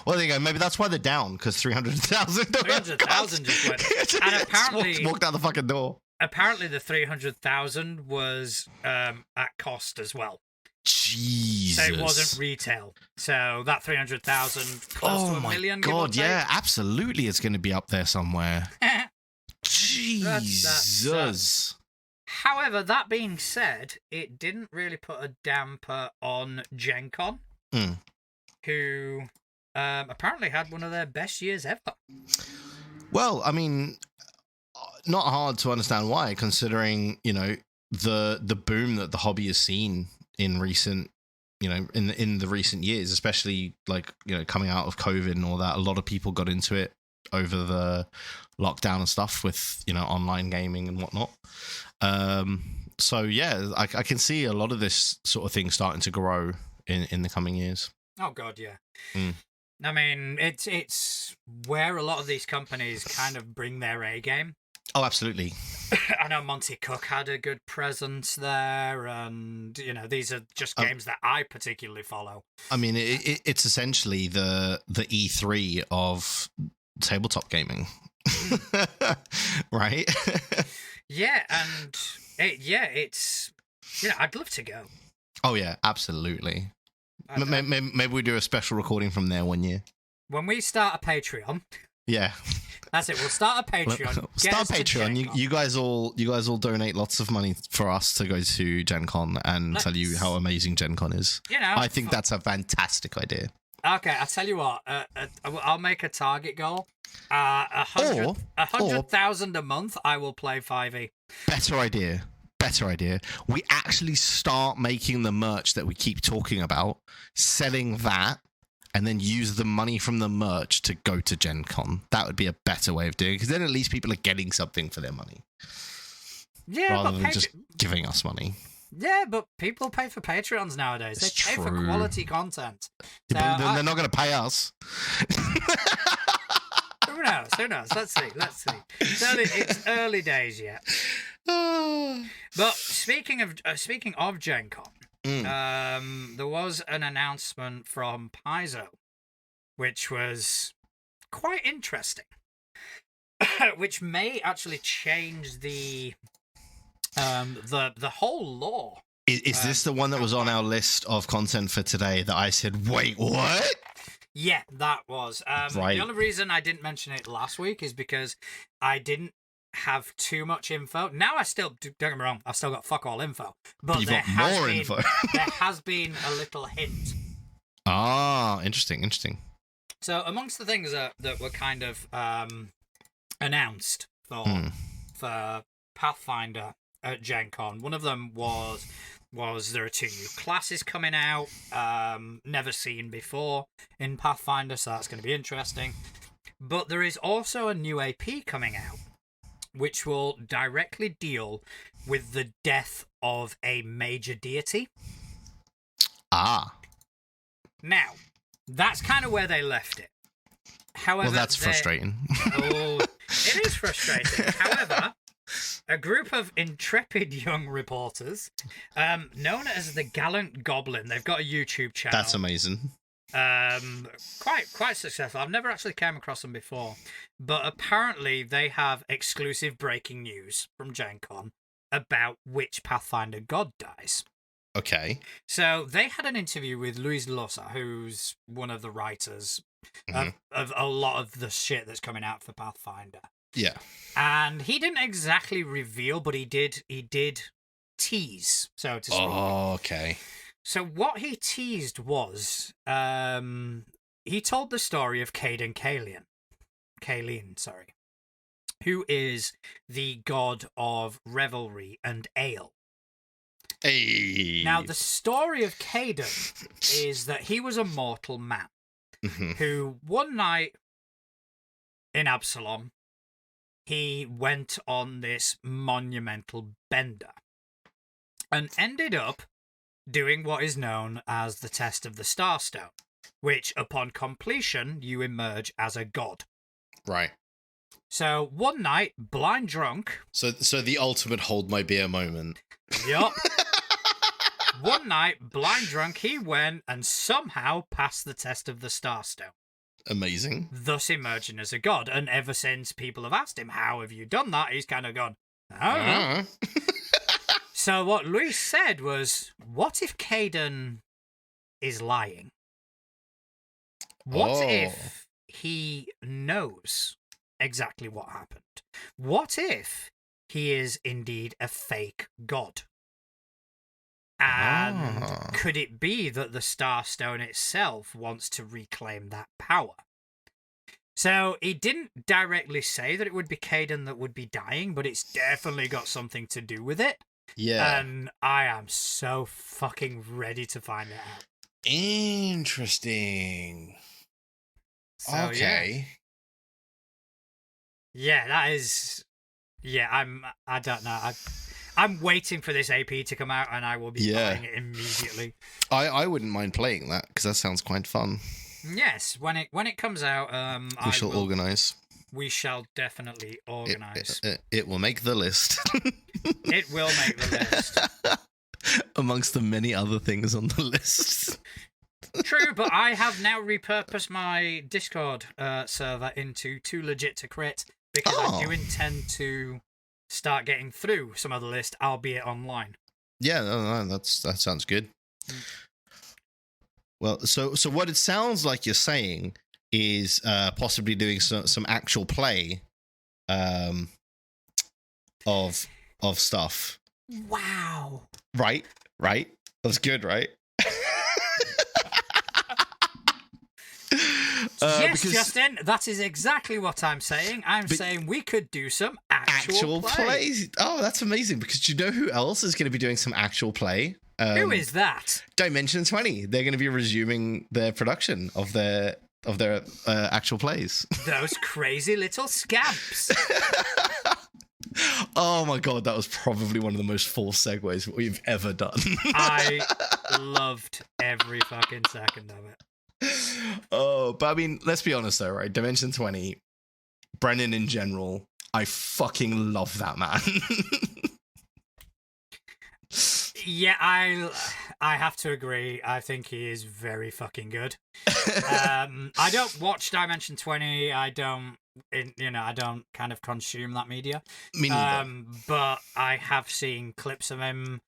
Well, there you go. Maybe that's why they're down, because 300,000. 300,000 just went. And apparently walked out the fucking door. Apparently, the 300,000 was at cost as well. Jesus. So it wasn't retail. So that 300,000 close to $1 million. God, yeah, absolutely. It's going to be up there somewhere. Jesus. However, that being said, it didn't really put a damper on Gen Con, who apparently had one of their best years ever. Well, I mean, not hard to understand why, considering, you know, the boom that the hobby has seen in recent, you know, in the recent years, especially like, you know, coming out of COVID and all that. A lot of people got into it over the lockdown and stuff with, you know, online gaming and whatnot. So yeah, I can see a lot of this sort of thing starting to grow in the coming years. Oh God, yeah. I mean, it's where a lot of these companies kind of bring their A game. Oh, absolutely. I know Monty Cook had a good presence there, and, you know, these are just games that I particularly follow. I mean, it's essentially the E3 of tabletop gaming, right? Yeah, and it's, you know, I'd love to go. Oh, yeah, absolutely. Maybe we do a special recording from there one year. When we start a Patreon. Yeah. That's it. We'll start a Patreon. Start a Patreon. You guys all donate lots of money for us to go to Gen Con and tell you how amazing Gen Con is. You know, I think that's a fantastic idea. Okay, I'll tell you what. I'll make a target goal. 100,000 a month. I will play 5e. Better idea. We actually start making the merch that we keep talking about, selling that, and then use the money from the merch to go to Gen Con. That would be a better way of doing it, because then at least people are getting something for their money. Yeah, rather than just giving us money. Yeah, but people pay for Patreons nowadays. They pay for quality content. So then they're not going to pay us. Who knows? Let's see. It's early days yet. But speaking of Gen Con, there was an announcement from Paizo, which was quite interesting, which may actually change the whole law. Is this the one that was on our list of content for today that I said, wait, what? Yeah, that was. Right. The only reason I didn't mention it last week is because I didn't have too much info. Now I still, don't get me wrong, I've still got fuck all info. But you've got more info. There has been a little hint. Ah, interesting. So amongst the things that were kind of announced for Pathfinder at Gen Con, one of them was there are 2 new classes coming out, never seen before in Pathfinder, so that's going to be interesting. But there is also a new AP coming out, which will directly deal with the death of a major deity. Ah. Now, that's kind of where they left it. However, well, that's frustrating. It is frustrating. However, a group of intrepid young reporters, known as the Gallant Goblin, they've got a YouTube channel. That's amazing. Quite successful. I've never actually came across them before, but apparently they have exclusive breaking news from Gen Con about which Pathfinder god dies. Okay. So they had an interview with Luis Losa, who's one of the writers of a lot of the shit that's coming out for Pathfinder. Yeah. And he didn't exactly reveal, but he did tease, so to speak. Oh, okay. So what he teased was, he told the story of Caden Kaelin, who is the god of revelry and ale. Hey. Now, the story of Caden is that he was a mortal man who one night in Absalom, he went on this monumental bender and ended up doing what is known as the test of the Starstone, which upon completion you emerge as a god. Right. So one night, blind drunk. So the ultimate hold my beer moment. Yup. One night, blind drunk, he went and somehow passed the test of the Starstone. Amazing. thus emerging as a god. And ever since people have asked him, how have you done that? He's kind of gone, I don't know. So what Luis said was, what if Caden is lying? What if he knows exactly what happened? What if he is indeed a fake god? And could it be that the Starstone itself wants to reclaim that power? So he didn't directly say that it would be Caden that would be dying, but it's definitely got something to do with it. Yeah. And I am so fucking ready to find it out. Interesting. So, Okay. Yeah, that is. Yeah, I don't know. I'm waiting for this AP to come out, and I will be buying it immediately. I wouldn't mind playing that because that sounds quite fun. Yes, when it comes out, we shall organize. We shall definitely organize. It will make the list. It will make the list. Amongst the many other things on the list. True, but I have now repurposed my Discord server into Too Legit to Crit because I do intend to start getting through some of the list, albeit online. Yeah, no, that sounds good. Well, so what it sounds like you're saying is possibly doing some actual play of stuff. Wow. Right. That's good, right? Yes, Justin, that is exactly what I'm saying. I'm saying we could do some actual plays. Oh, that's amazing, because do you know who else is going to be doing some actual play? Who is that? Dimension 20. They're going to be resuming their production of their actual plays. Those crazy little scamps. Oh my god, that was probably one of the most forced segues we've ever done. I loved every fucking second of it. Oh, but I mean, let's be honest though, right? Dimension 20, Brennan in general, I fucking love that man. Yeah, I have to agree. I think he is very fucking good. I don't watch Dimension 20. I don't kind of consume that media. Me neither. But I have seen clips of him.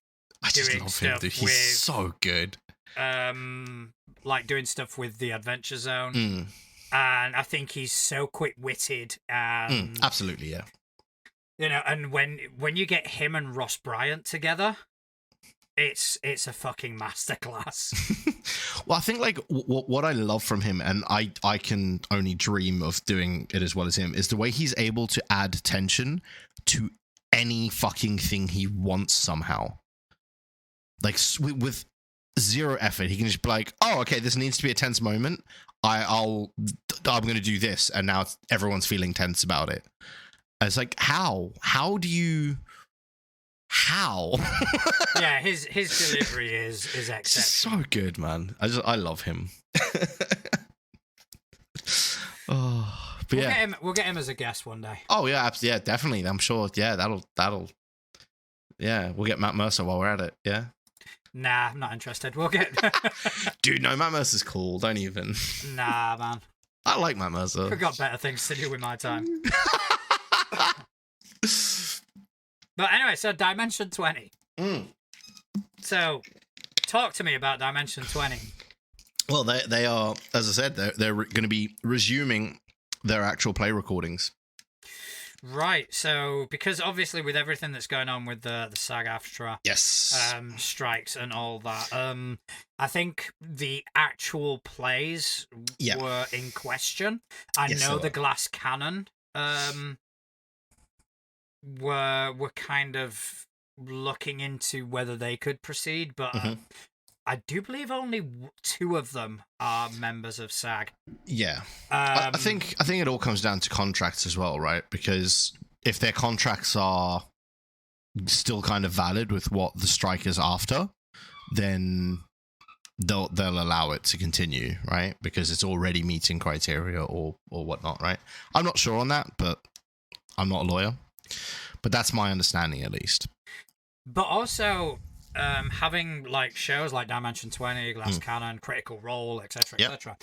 I just love him, dude. He's so good. Like doing stuff with the Adventure Zone, and I think he's so quick-witted. Absolutely, yeah. You know, and when you get him and Ross Bryant together, it's a fucking masterclass. Well, I think like what I love from him, and I can only dream of doing it as well as him, is the way he's able to add tension to any fucking thing he wants somehow. Like with zero effort, he can just be like, oh, okay, this needs to be a tense moment. I'm going to do this, and now everyone's feeling tense about it. And it's like, how do you? How? Yeah, his delivery is exceptional. So good, man. I love him. Oh, but we'll get him as a guest one day. Oh yeah, yeah, definitely. I'm sure. Yeah, that'll. Yeah, we'll get Matt Mercer while we're at it. Yeah. Nah, I'm not interested. We'll get. Dude, no, Matt Mercer's cool. Don't even. Nah, man. I like Matt Mercer. I've got better things to do with my time. But anyway, so Dimension 20. So, talk to me about Dimension 20. Well, they are, as I said, they're going to be resuming their actual play recordings. Right. So, because obviously with everything that's going on with the SAG-AFTRA strikes and all that, I think the actual plays were in question. I know the Glass Cannon were kind of looking into whether they could proceed, but I do believe only 2 of them are members of SAG. Yeah, I think it all comes down to contracts as well, right? Because if their contracts are still kind of valid with what the strike is after, then they'll allow it to continue, right? Because it's already meeting criteria or whatnot, right? I'm not sure on that, but I'm not a lawyer. But that's my understanding, at least. But also, having like shows like Dimension 20, Glass Cannon, Critical Role, etc., Yep. etc.,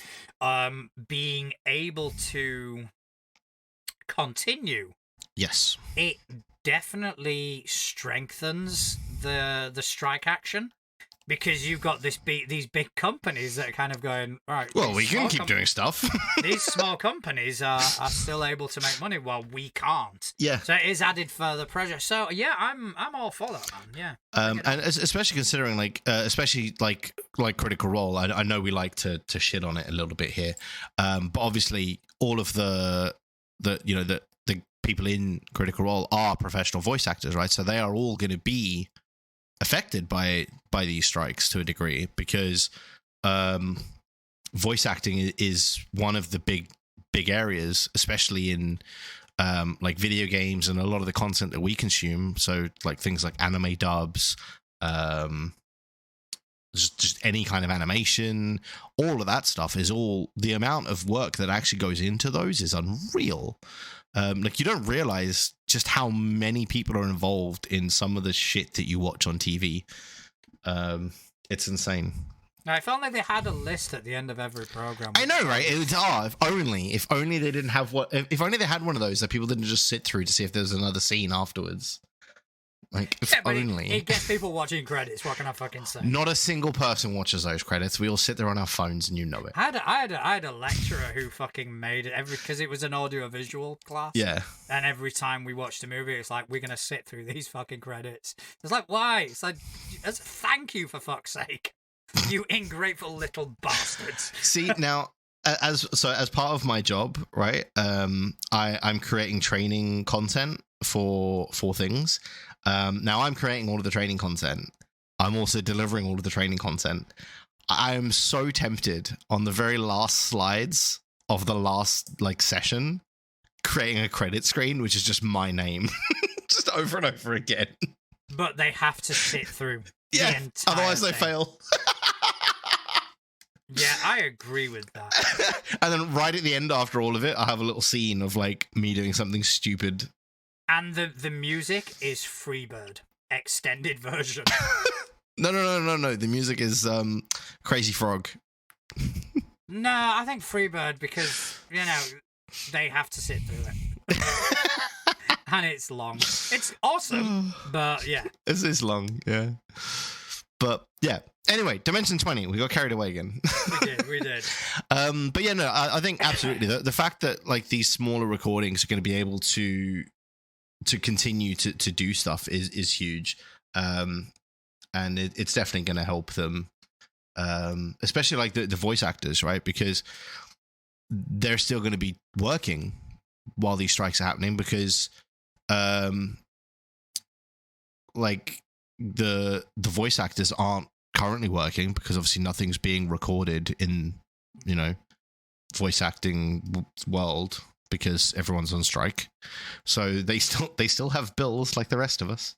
being able to continue, Yes. it definitely strengthens the strike action. Because you've got these big companies that are kind of going, all right. Well, we can keep doing stuff. These small companies are still able to make money while we can't. Yeah. So it is added further pressure. So yeah, I'm all for that, man. Yeah. And especially considering especially like Critical Role, I know we like to shit on it a little bit here, but obviously all of the people in Critical Role are professional voice actors, right? So they are all going to be affected by these strikes to a degree, because voice acting is one of the big areas, especially in like video games and a lot of the content that we consume. So like things like anime dubs, just any kind of animation, all of that stuff is all, the amount of work that actually goes into those is unreal. Like you don't realize just how many people are involved in some of the shit that you watch on TV. It's insane. Now, if only they had a list at the end of every program. I know, right? It was, if only they didn't have if only they had one of those that people didn't just sit through to see if there was another scene afterwards. Like, if only. It gets people watching credits. What can I fucking say? Not a single person watches those credits. We all sit there on our phones, and you know it. I had a lecturer who fucking made it because it was an audio-visual class. Yeah. And every time we watched a movie, it's like, we're going to sit through these fucking credits. It's like, why? It's like, thank you, for fuck's sake. You ingrateful little bastards. See, now, as part of my job, right, I'm creating training content for things. Now I'm creating all of the training content. I'm also delivering all of the training content. I am so tempted on the very last slides of the last session, creating a credit screen, which is just my name, just over and over again. But they have to sit through. Yeah, otherwise they fail. Yeah, I agree with that. And then right at the end, after all of it, I have a little scene of me doing something stupid. And the music is Freebird extended version. No. The music is Crazy Frog. No, I think Freebird, because they have to sit through it. And it's long. It's awesome, but yeah. This is long, yeah. But yeah. Anyway, Dimension 20, we got carried away again. We did. But yeah, no, I think absolutely the fact that these smaller recordings are going to be able to continue to do stuff is huge, and it's definitely going to help them, especially the voice actors, right? Because they're still going to be working while these strikes are happening, because the voice actors aren't currently working, because obviously nothing's being recorded in voice acting world, because everyone's on strike. So they still have bills like the rest of us.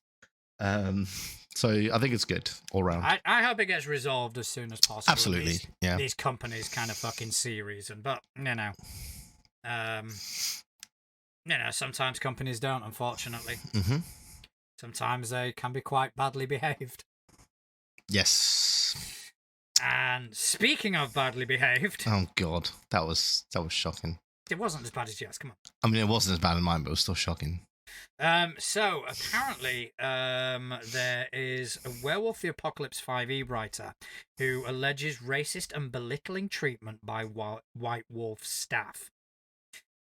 So I think it's good all round. I hope it gets resolved as soon as possible. Absolutely, yeah. These companies kind of fucking see reason, but sometimes companies don't, unfortunately. Mm-hmm. Sometimes they can be quite badly behaved. Yes. And speaking of badly behaved, oh god, that was shocking. It wasn't as bad as yours. Come on. I mean, it wasn't as bad as mine, but it was still shocking. So apparently, there is a Werewolf the Apocalypse 5e writer who alleges racist and belittling treatment by White Wolf staff.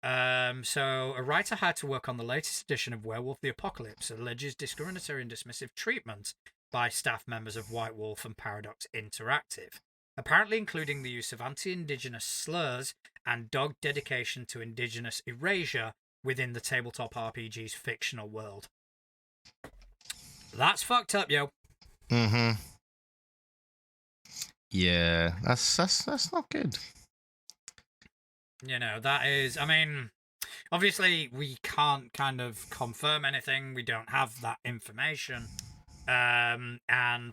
So a writer hired to work on the latest edition of Werewolf the Apocalypse alleges discriminatory and dismissive treatment by staff members of White Wolf and Paradox Interactive, apparently including the use of anti-Indigenous slurs and dogged dedication to Indigenous erasure within the tabletop RPG's fictional world. That's fucked up, yo. Mm-hmm. Yeah, that's not good. That is, I mean, obviously we can't kind of confirm anything. We don't have that information. And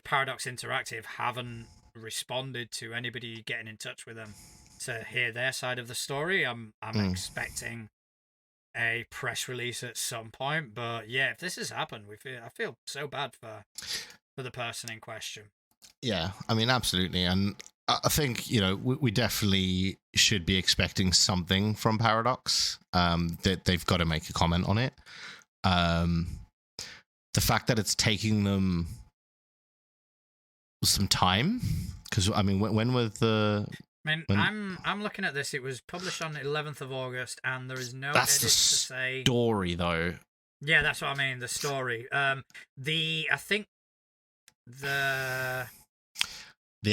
Paradox Interactive haven't responded to anybody getting in touch with them to hear their side of the story. I'm expecting a press release at some point, but yeah, if this has happened, I feel so bad for for the person in question. Yeah, I mean, absolutely. And I think, we definitely should be expecting something from Paradox. That they've got to make a comment on it. The fact that it's taking them some time, because, I mean, when were the... I mean, I'm looking at this. It was published on the 11th of August, and there is no That's edit the to say... story, though. Yeah, that's what I mean, the story. I think the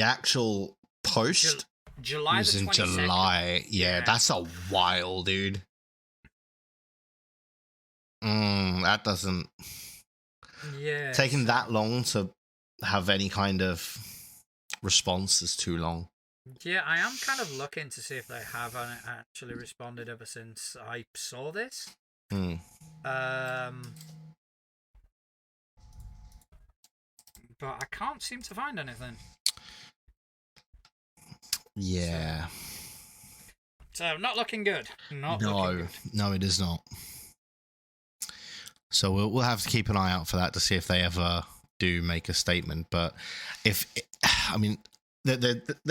actual post July was the in 22nd. July. Yeah, that's a while, dude. That doesn't... Yeah. Taking that long to have any kind of response is too long. Yeah, I am kind of looking to see if they have actually responded ever since I saw this. But I can't seem to find anything. Yeah. So not looking good. No, it is not. So we'll have to keep an eye out for that to see if they ever do make a statement. But there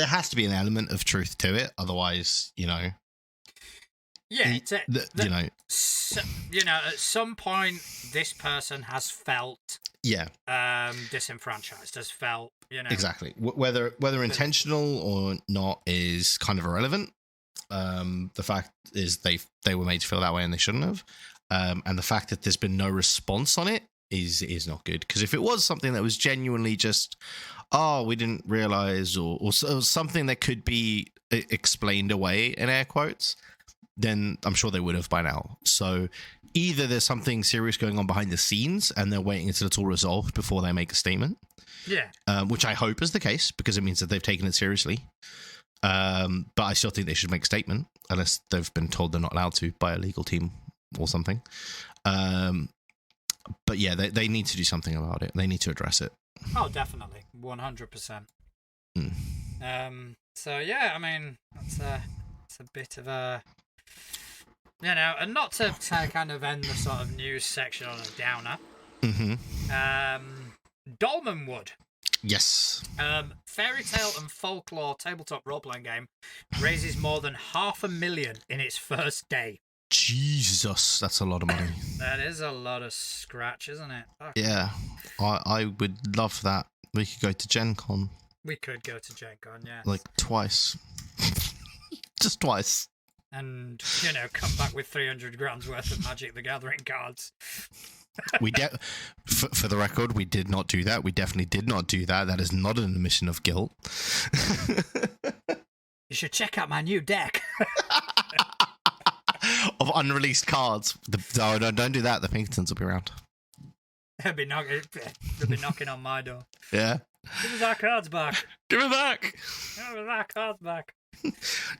has to be an element of truth to it, otherwise, Yeah, at some point, this person has felt disenfranchised, has felt, exactly, whether intentional or not is kind of irrelevant. The fact is they were made to feel that way and they shouldn't have. And the fact that there's been no response on it is not good. Because if it was something that was genuinely just, we didn't realize, or something that could be explained away in air quotes, then I'm sure they would have by now. So either there's something serious going on behind the scenes and they're waiting until it's all resolved before they make a statement. Yeah. Which I hope is the case, because it means that they've taken it seriously. But I still think they should make a statement, unless they've been told they're not allowed to by a legal team or something. But yeah, they need to do something about it. They need to address it. Oh, definitely. 100%. So yeah, I mean, it's a bit of a, and not to kind of end the sort of news section on a downer. Dolmenwood. Yes. Fairy Tale and Folklore tabletop role-playing game raises more than $500,000 in its first day. Jesus, that's a lot of money. That is a lot of scratch, isn't it? Fuck. Yeah, I would love that. We could go to Gen Con. We could go to Gen Con, yeah. Like twice. Just twice. And, come back with 300 grand's worth of Magic the Gathering cards. For the record, we did not do that. We definitely did not do that. That is not an admission of guilt. You should check out my new deck. Of unreleased cards. No, don't do that. The Pinkertons will be around. They'll be knocking on my door. Yeah. Give us our cards back. Give it back. Give us our cards back.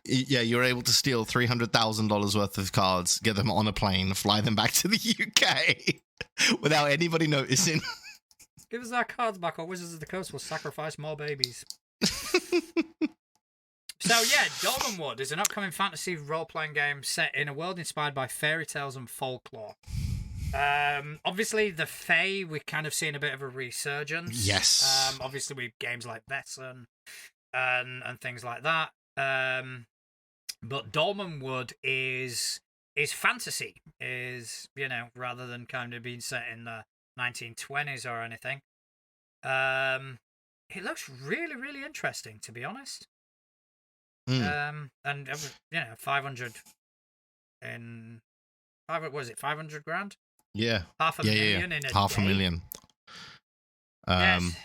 Yeah, you're able to steal $300,000 worth of cards, get them on a plane, fly them back to the UK without anybody noticing. Give us our cards back, or Wizards of the Coast will sacrifice more babies. So yeah, Dolmenwood is an upcoming fantasy role-playing game set in a world inspired by fairy tales and folklore. Obviously, the Fae, we're kind of seeing a bit of a resurgence. Yes. Obviously, with games like Vesson and things like that. But Dolmenwood is fantasy, rather than kind of being set in the 1920s or anything. It looks really, really interesting, to be honest. And 500 in what was it, 500 grand? Yeah. $500,000 in a $500,000. Yes.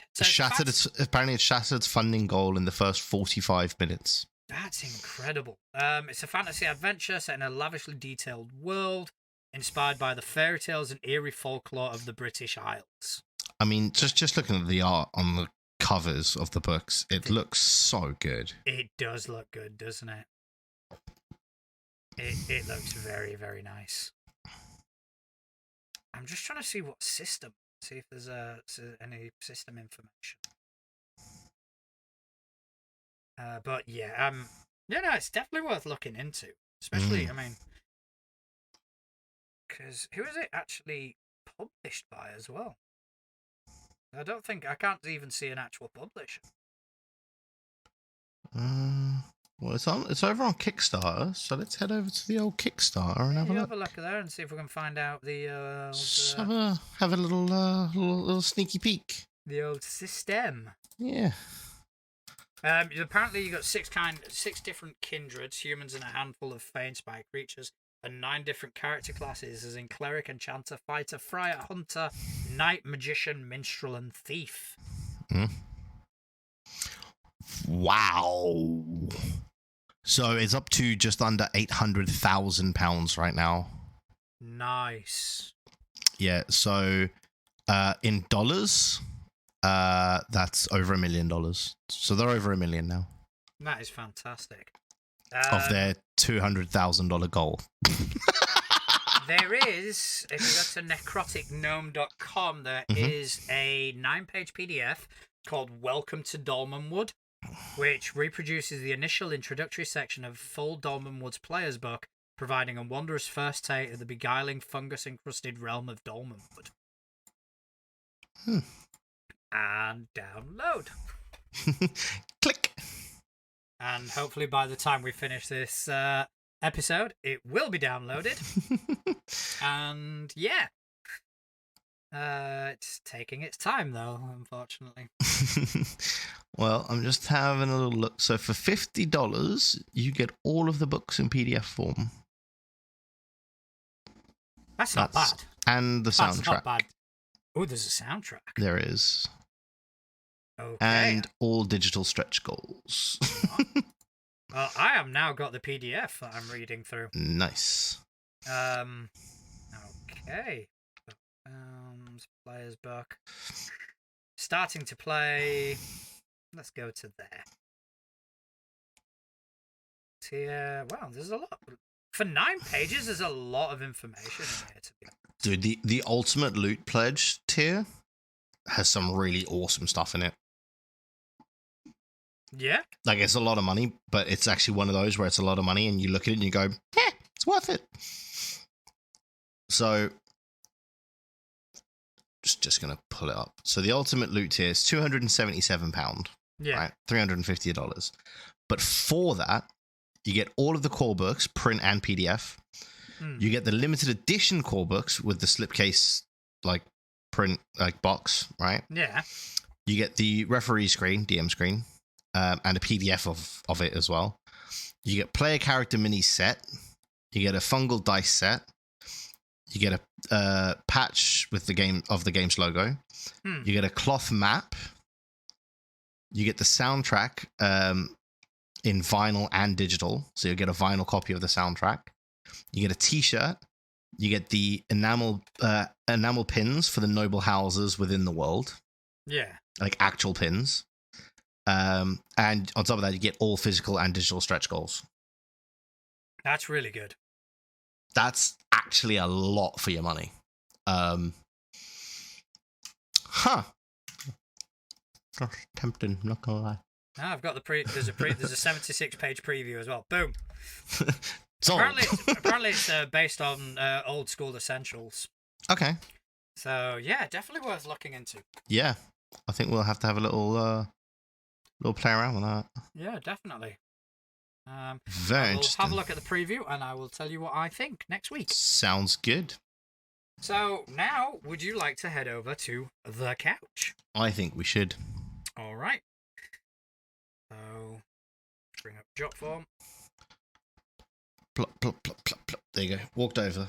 Apparently it shattered its funding goal in the first 45 minutes. That's incredible. It's a fantasy adventure set in a lavishly detailed world inspired by the fairy tales and eerie folklore of the British Isles. I mean, just looking at the art on the covers of the books, it looks so good. It does look good, doesn't it? It looks very, very nice. I'm just trying to see what system. See if there's any system information. But yeah, it's definitely worth looking into. Especially, I mean, because who is it actually published by as well? I can't even see an actual publisher. Well, it's over on Kickstarter, so let's head over to the old Kickstarter and have a look. Have a look there and see if we can find out the Have a little sneaky peek. the old system. Yeah. Apparently you got six different kindreds, humans and a handful of Fane-spire creatures, and 9 different character classes, as in cleric, enchanter, fighter, friar, hunter, knight, magician, minstrel, and thief. Wow. So it's up to just under £800,000 right now. Nice. Yeah. So, in dollars, that's over $1 million. So they're over $1 million now That is fantastic. of their $200,000 goal. There is, if you go to necroticgnome.com, there is a 9-page PDF called Welcome to Dolmenwood, which reproduces the initial introductory section of full Dolmenwood's player's book, providing a wondrous first take of the beguiling fungus-encrusted realm of Dolmenwood. And download. Click. And hopefully by the time we finish this episode, it will be downloaded. And yeah. It's taking its time, though, unfortunately. Well, I'm just having a little look. So for $50, you get all of the books in PDF form. That's not bad. And the soundtrack. That's not bad. Oh, there's a soundtrack. There is. Okay. And all digital stretch goals. Well, I have now got the PDF that I'm reading through. Nice. Okay. Player's book. Starting to play. Let's go to there. Here. Wow, there's a lot. For 9 pages, there's a lot of information in here, to be honest. Dude, the Ultimate Loot Pledge tier has some really awesome stuff in it. Yeah? Like, it's a lot of money, but it's actually one of those where it's a lot of money and you look at it and you go, it's worth it. So, just going to pull it up. So, the Ultimate Loot tier is £277, Yeah. right? $350. But for that, you get all of the core books, print and PDF. You get the limited edition core books with the slipcase, like, print, like, box, right? Yeah. You get the referee screen, DM screen, and a PDF of it as well. You get player character mini set. You get a fungal dice set. You get a patch with the game's logo. You get a cloth map. You get the soundtrack in vinyl and digital, so you get a vinyl copy of the soundtrack. You get a T-shirt. You get the enamel pins for the noble houses within the world. Yeah. Like actual pins. And on top of that, you get all physical and digital stretch goals. That's really good. That's actually a lot for your money. Tempting, not gonna lie. Ah, I've got there's a 76-page preview as well. Boom. Sold. Apparently it's based on old school essentials. Okay. So yeah, definitely worth looking into. Yeah, I think we'll have to have a little play around with that. Yeah, definitely. Very we'll interesting. have a look at the preview, and I will tell you what I think next week. Sounds good. So now, would you like to head over to the couch? I think we should. All right. So bring up jot form. Plop, plop, plop, plop, plop. There you go. Walked over.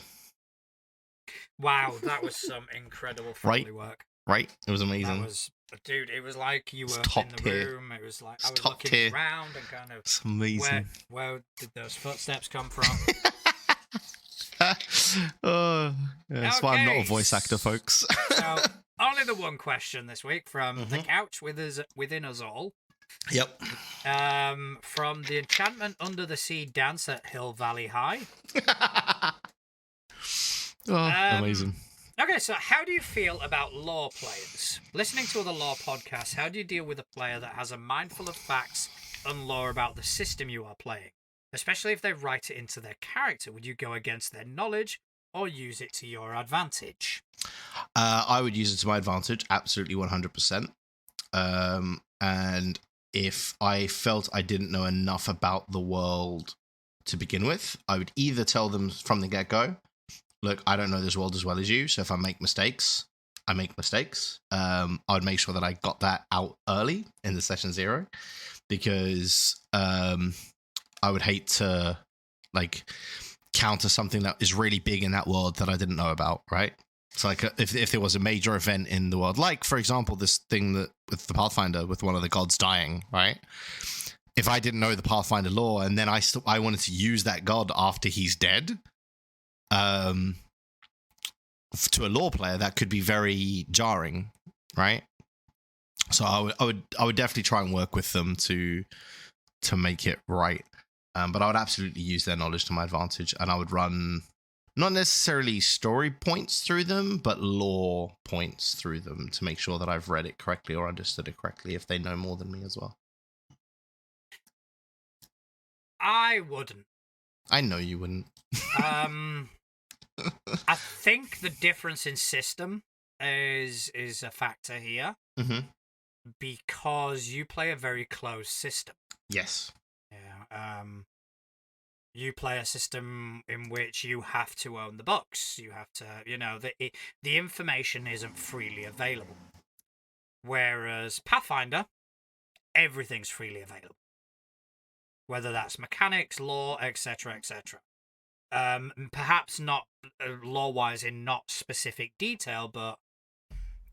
Wow, that was some incredible Foley work. Right? It was amazing. That was, dude, it was like you were top in the tier. room. It was like It's I was top looking tier. around and kind of It's amazing. where did those footsteps come from? Oh, yeah, that's why I'm not a Okay. voice actor, folks. So, only the one question this week from the couch within us all. Yep. From the Enchantment Under the Sea dance at Hill Valley High. Amazing. Okay, so how do you feel about lore players? Listening to other lore podcasts, how do you deal with a player that has a mind full of facts and lore about the system you are playing? Especially if they write it into their character, would you go against their knowledge or use it to your advantage? I would use it to my advantage, absolutely 100%. And if I felt I didn't know enough about the world to begin with, I would either tell them from the get-go, look, I don't know this world as well as you, so if I make mistakes, I make mistakes. I would make sure that I got that out early in the session 0, because I would hate to like counter something that is really big in that world that I didn't know about, right? So like if there was a major event in the world, like for example, this thing that with the Pathfinder, with one of the gods dying, right? If I didn't know the Pathfinder lore and then I wanted to use that god after he's dead, to a lore player, that could be very jarring, right? So I would definitely try and work with them to make it right. But I would absolutely use their knowledge to my advantage, and I would run not necessarily story points through them, but lore points through them to make sure that I've read it correctly or understood it correctly if they know more than me as well. I wouldn't. I know you wouldn't. I think the difference in system is a factor here, because you play a very closed system. Yes. Yeah. You play a system in which you have to own the books. You have to, the information isn't freely available. Whereas Pathfinder, everything's freely available. Whether that's mechanics, lore, etc., etc. Perhaps not lore-wise in not specific detail, but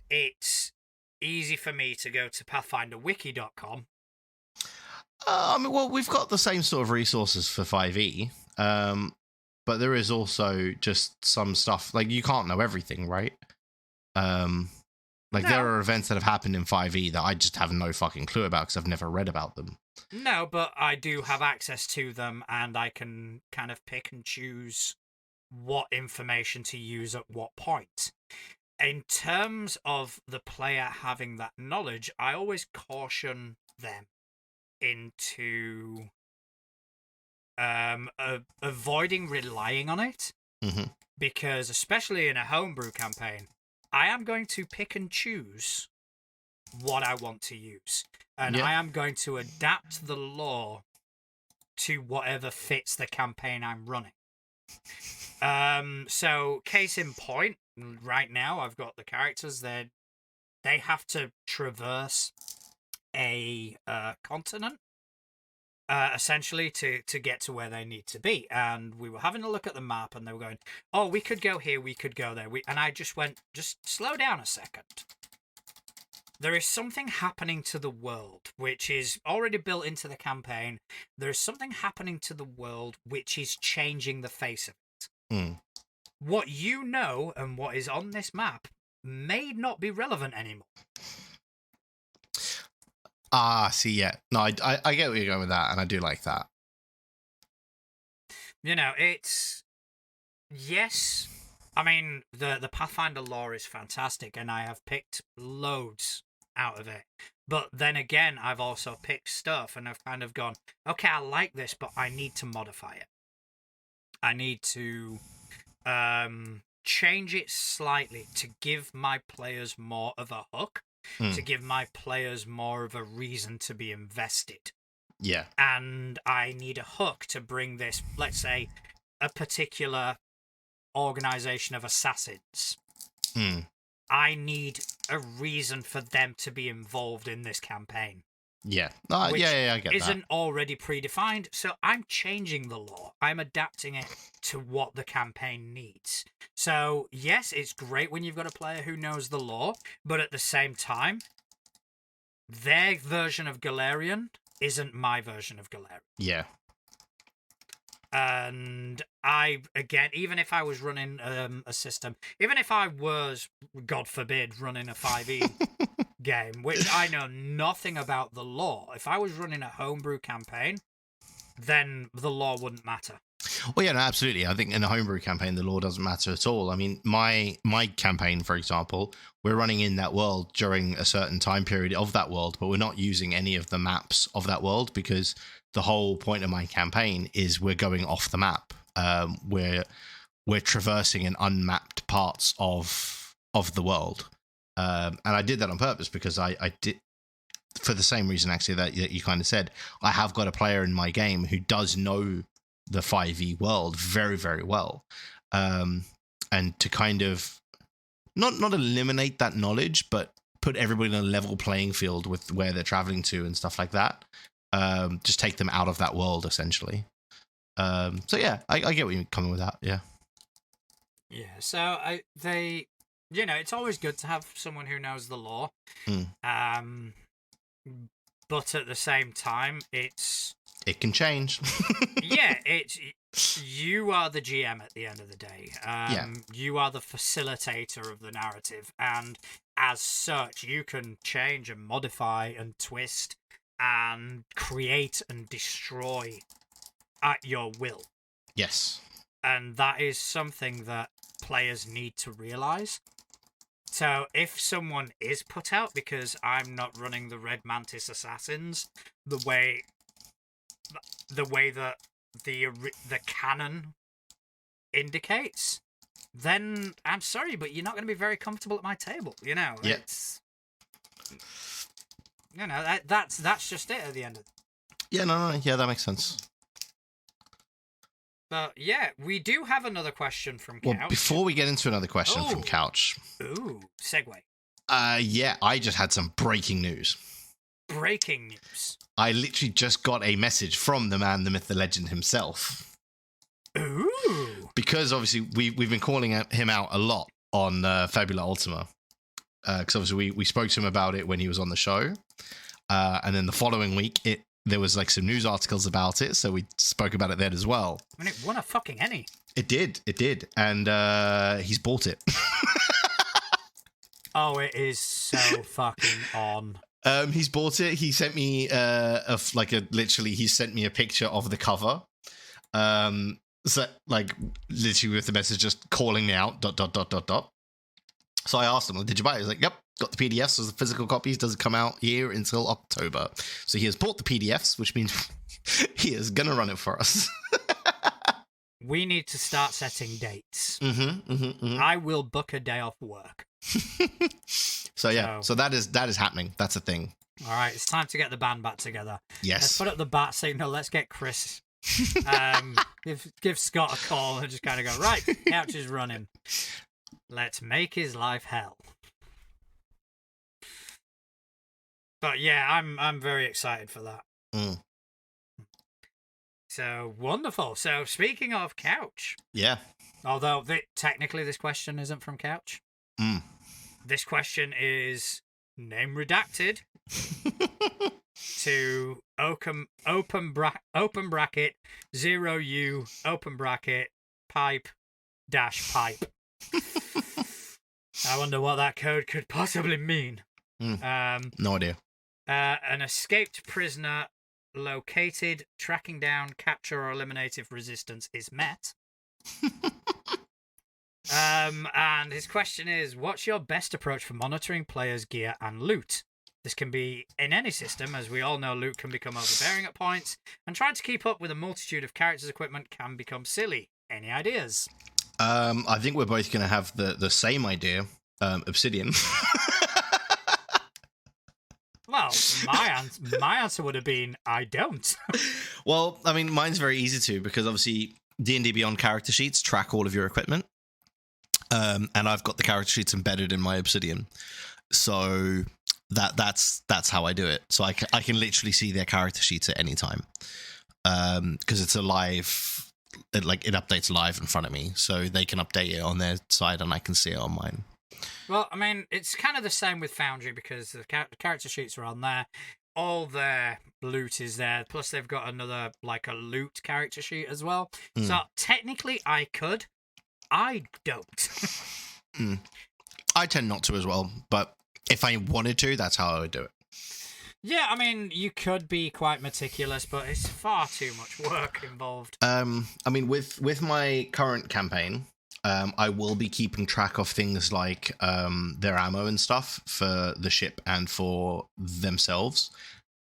it's easy for me to go to pathfinderwiki.com. Well, we've got the same sort of resources for 5e, but there is also just some stuff, like you can't know everything, right? No. There are events that have happened in 5e that I just have no fucking clue about because I've never read about them. No, but I do have access to them, and I can kind of pick and choose what information to use at what point. In terms of the player having that knowledge, I always caution them into avoiding relying on it, because especially in a homebrew campaign, I am going to pick and choose what I want to use, and I am going to adapt the lore to whatever fits the campaign I'm running. So case in point, right now I've got the characters that they have to traverse a continent, essentially to get to where they need to be. And we were having a look at the map, and they were going, "Oh, we could go here, we could go there." And I just went, "Just slow down a second. There is something happening to the world which is already built into the campaign. There is something happening to the world which is changing the face of it. What you know and what is on this map may not be relevant anymore." See, yeah. No, I get where you're going with that, and I do like that. It's... Yes, I mean, the Pathfinder lore is fantastic, and I have picked loads out of it. But then again, I've also picked stuff, and I've kind of gone, okay, I like this, but I need to modify it. I need to change it slightly to give my players more of a hook, to give my players more of a reason to be invested. Yeah. And I need a hook to bring this, let's say, a particular organization of assassins. I need a reason for them to be involved in this campaign. Yeah. I get that. Isn't already predefined, so I'm changing the lore. I'm adapting it to what the campaign needs. So, yes, it's great when you've got a player who knows the lore, but at the same time, their version of Golarion isn't my version of Golarion. Yeah. And again, even if I was running a system, even if I was, God forbid, running a 5e game, which I know nothing about the lore, if I was running a homebrew campaign, then the lore wouldn't matter. Well, yeah, no, absolutely. I think in a homebrew campaign, the lore doesn't matter at all. I mean, my campaign, for example, we're running in that world during a certain time period of that world, but we're not using any of the maps of that world because the whole point of my campaign is we're going off the map. We're traversing in unmapped parts of of the world. And I did that on purpose because I did, for the same reason actually that you kind of said. I have got a player in my game who does know the 5e world very, very well. And to kind of not eliminate that knowledge, but put everybody in a level playing field with where they're traveling to and stuff like that. Just take them out of that world, essentially. So yeah, I get what you're coming with that. Yeah. Yeah. So it's always good to have someone who knows the lore. But at the same time, it can change. Yeah, you are the GM at the end of the day. You are the facilitator of the narrative, and as such, you can change and modify and twist and create and destroy at your will. Yes. And that is something that players need to realize. So if someone is put out because I'm not running the Red Mantis Assassins the way that the canon indicates, then I'm sorry, but you're not going to be very comfortable at my table. Yeah. It's, that's just it at the end of it. Yeah, no, yeah, that makes sense. But yeah, we do have another question from Couch. Well, before we get into another question from Couch. Ooh, segue. Yeah, I just had some breaking news. Breaking news. I literally just got a message from the man, the myth, the legend himself. Ooh. Because obviously we've been calling him out a lot on Fabula Ultima. Because obviously we spoke to him about it when he was on the show. And then the following week, there was like some news articles about it, so we spoke about it then as well. I mean, it won a fucking Emmy. It did. And he bought it. Oh, it is so fucking on. He's bought it. He sent me he sent me a picture of the cover. So like literally with the message just calling me out, ... So I asked him, did you buy it? He's like, yep, got the PDFs, so the physical copies doesn't come out here until October. So he has bought the PDFs, which means he is going to run it for us. We need to start setting dates. I will book a day off work. So yeah, so that is happening. That's a thing. All right, it's time to get the band back together. Yes. Let's put up the bat signal. Let's get Chris. Give Scott a call and just kind of go, right, Couch is running. Let's make his life hell. But yeah, I'm very excited for that. So wonderful. So speaking of Couch, yeah. Although technically this question isn't from Couch. This question is name redacted to open bracket 0U open bracket pipe -pipe. I wonder what that code could possibly mean. No idea. An escaped prisoner located, tracking down, capture, or eliminate if resistance is met. And his question is, what's your best approach for monitoring players' gear and loot? This can be in any system, as we all know loot can become overbearing at points, and trying to keep up with a multitude of characters' equipment can become silly. Any ideas? I think we're both going to have the same idea, Obsidian. Well, my answer would have been, I don't. Well, I mean, mine's very easy to, because obviously D&D Beyond character sheets track all of your equipment. And I've got the character sheets embedded in my Obsidian. So that's how I do it. So I can literally see their character sheets at any time. Because it's a live, it updates live in front of me. So they can update it on their side and I can see it on mine. Well, I mean, it's kind of the same with Foundry because the character sheets are on there. All their loot is there. Plus, they've got another, a loot character sheet as well. So, technically, I could. I don't. I tend not to as well. But if I wanted to, that's how I would do it. Yeah, I mean, you could be quite meticulous, but it's far too much work involved. I mean, with my current campaign... I will be keeping track of things like their ammo and stuff for the ship and for themselves,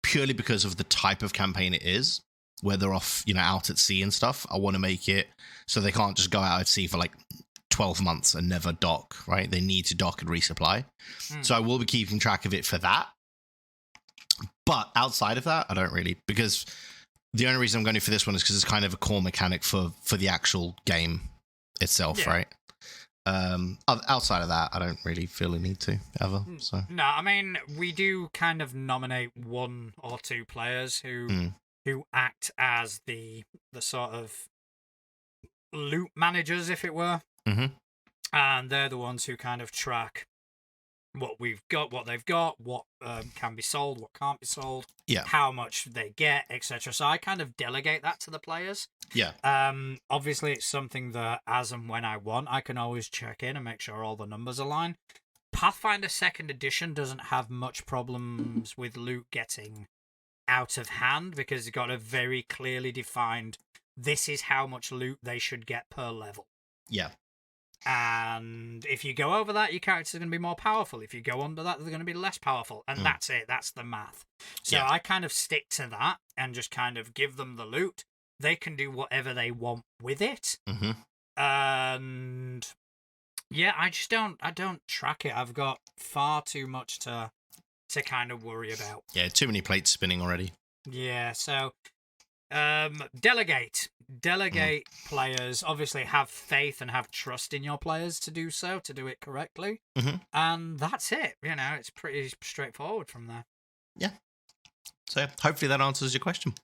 purely because of the type of campaign it is, where they're off, out at sea and stuff. I want to make it so they can't just go out at sea for 12 months and never dock, right? They need to dock and resupply. So I will be keeping track of it for that. But outside of that, I don't really, because the only reason I'm going for this one is because it's kind of a core mechanic for the actual game itself, right? Outside of that, I don't really feel a need to ever. So no, I mean, we do kind of nominate 1 or 2 players who act as the sort of loot managers, if it were, and they're the ones who kind of track what we've got, what they've got, what can be sold, what can't be sold, how much they get, etc. So I kind of delegate that to the players. Obviously it's something that as and when I want, I can always check in and make sure all the numbers align. Pathfinder 2nd edition doesn't have much problems with loot getting out of hand because it's got a very clearly defined, this is how much loot they should get per level. And if you go over that, your characters are going to be more powerful. If you go under that, they're going to be less powerful. And that's it. That's the math. So I kind of stick to that and just kind of give them the loot. They can do whatever they want with it. And yeah, I don't track it. I've got far too much to kind of worry about. Yeah, too many plates spinning already. Yeah, so delegate players. Obviously have faith and have trust in your players to do so, to do it correctly. And that's it. You know, it's pretty straightforward from there. So hopefully that answers your question.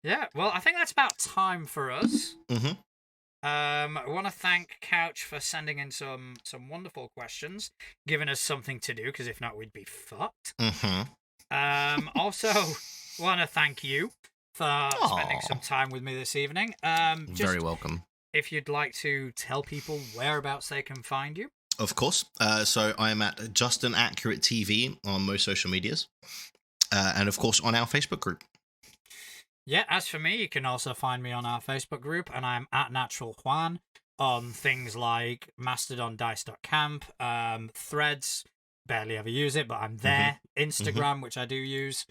Yeah, well, I think that's about time for us. I want to thank Couch for sending in some wonderful questions, giving us something to do, because if not, we'd be fucked. Also, want to thank you for spending some time with me this evening. Very welcome. If you'd like to tell people whereabouts they can find you. Of course. So I am at Justin Accurate TV on most social medias. And of course on our Facebook group. Yeah, as for me, you can also find me on our Facebook group, and I'm at Natural Juan on things like mastodon.dice.camp, Threads, barely ever use it, but I'm there, Instagram, which I do use.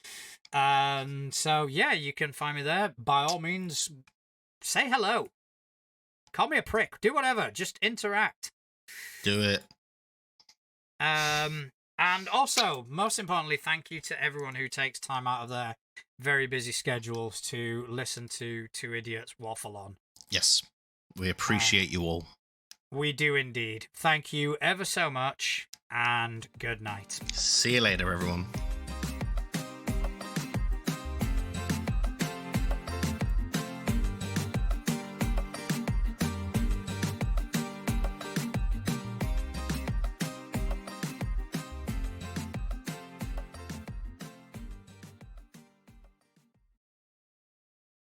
So yeah, you can find me there. By all means, say hello. Call me a prick. Do whatever. Just interact. Do it. And also, most importantly, thank you to everyone who takes time out of their very busy schedules to listen to Two Idiots waffle on. Yes, we appreciate you all. We do indeed. Thank you ever so much, and good night. See you later, everyone.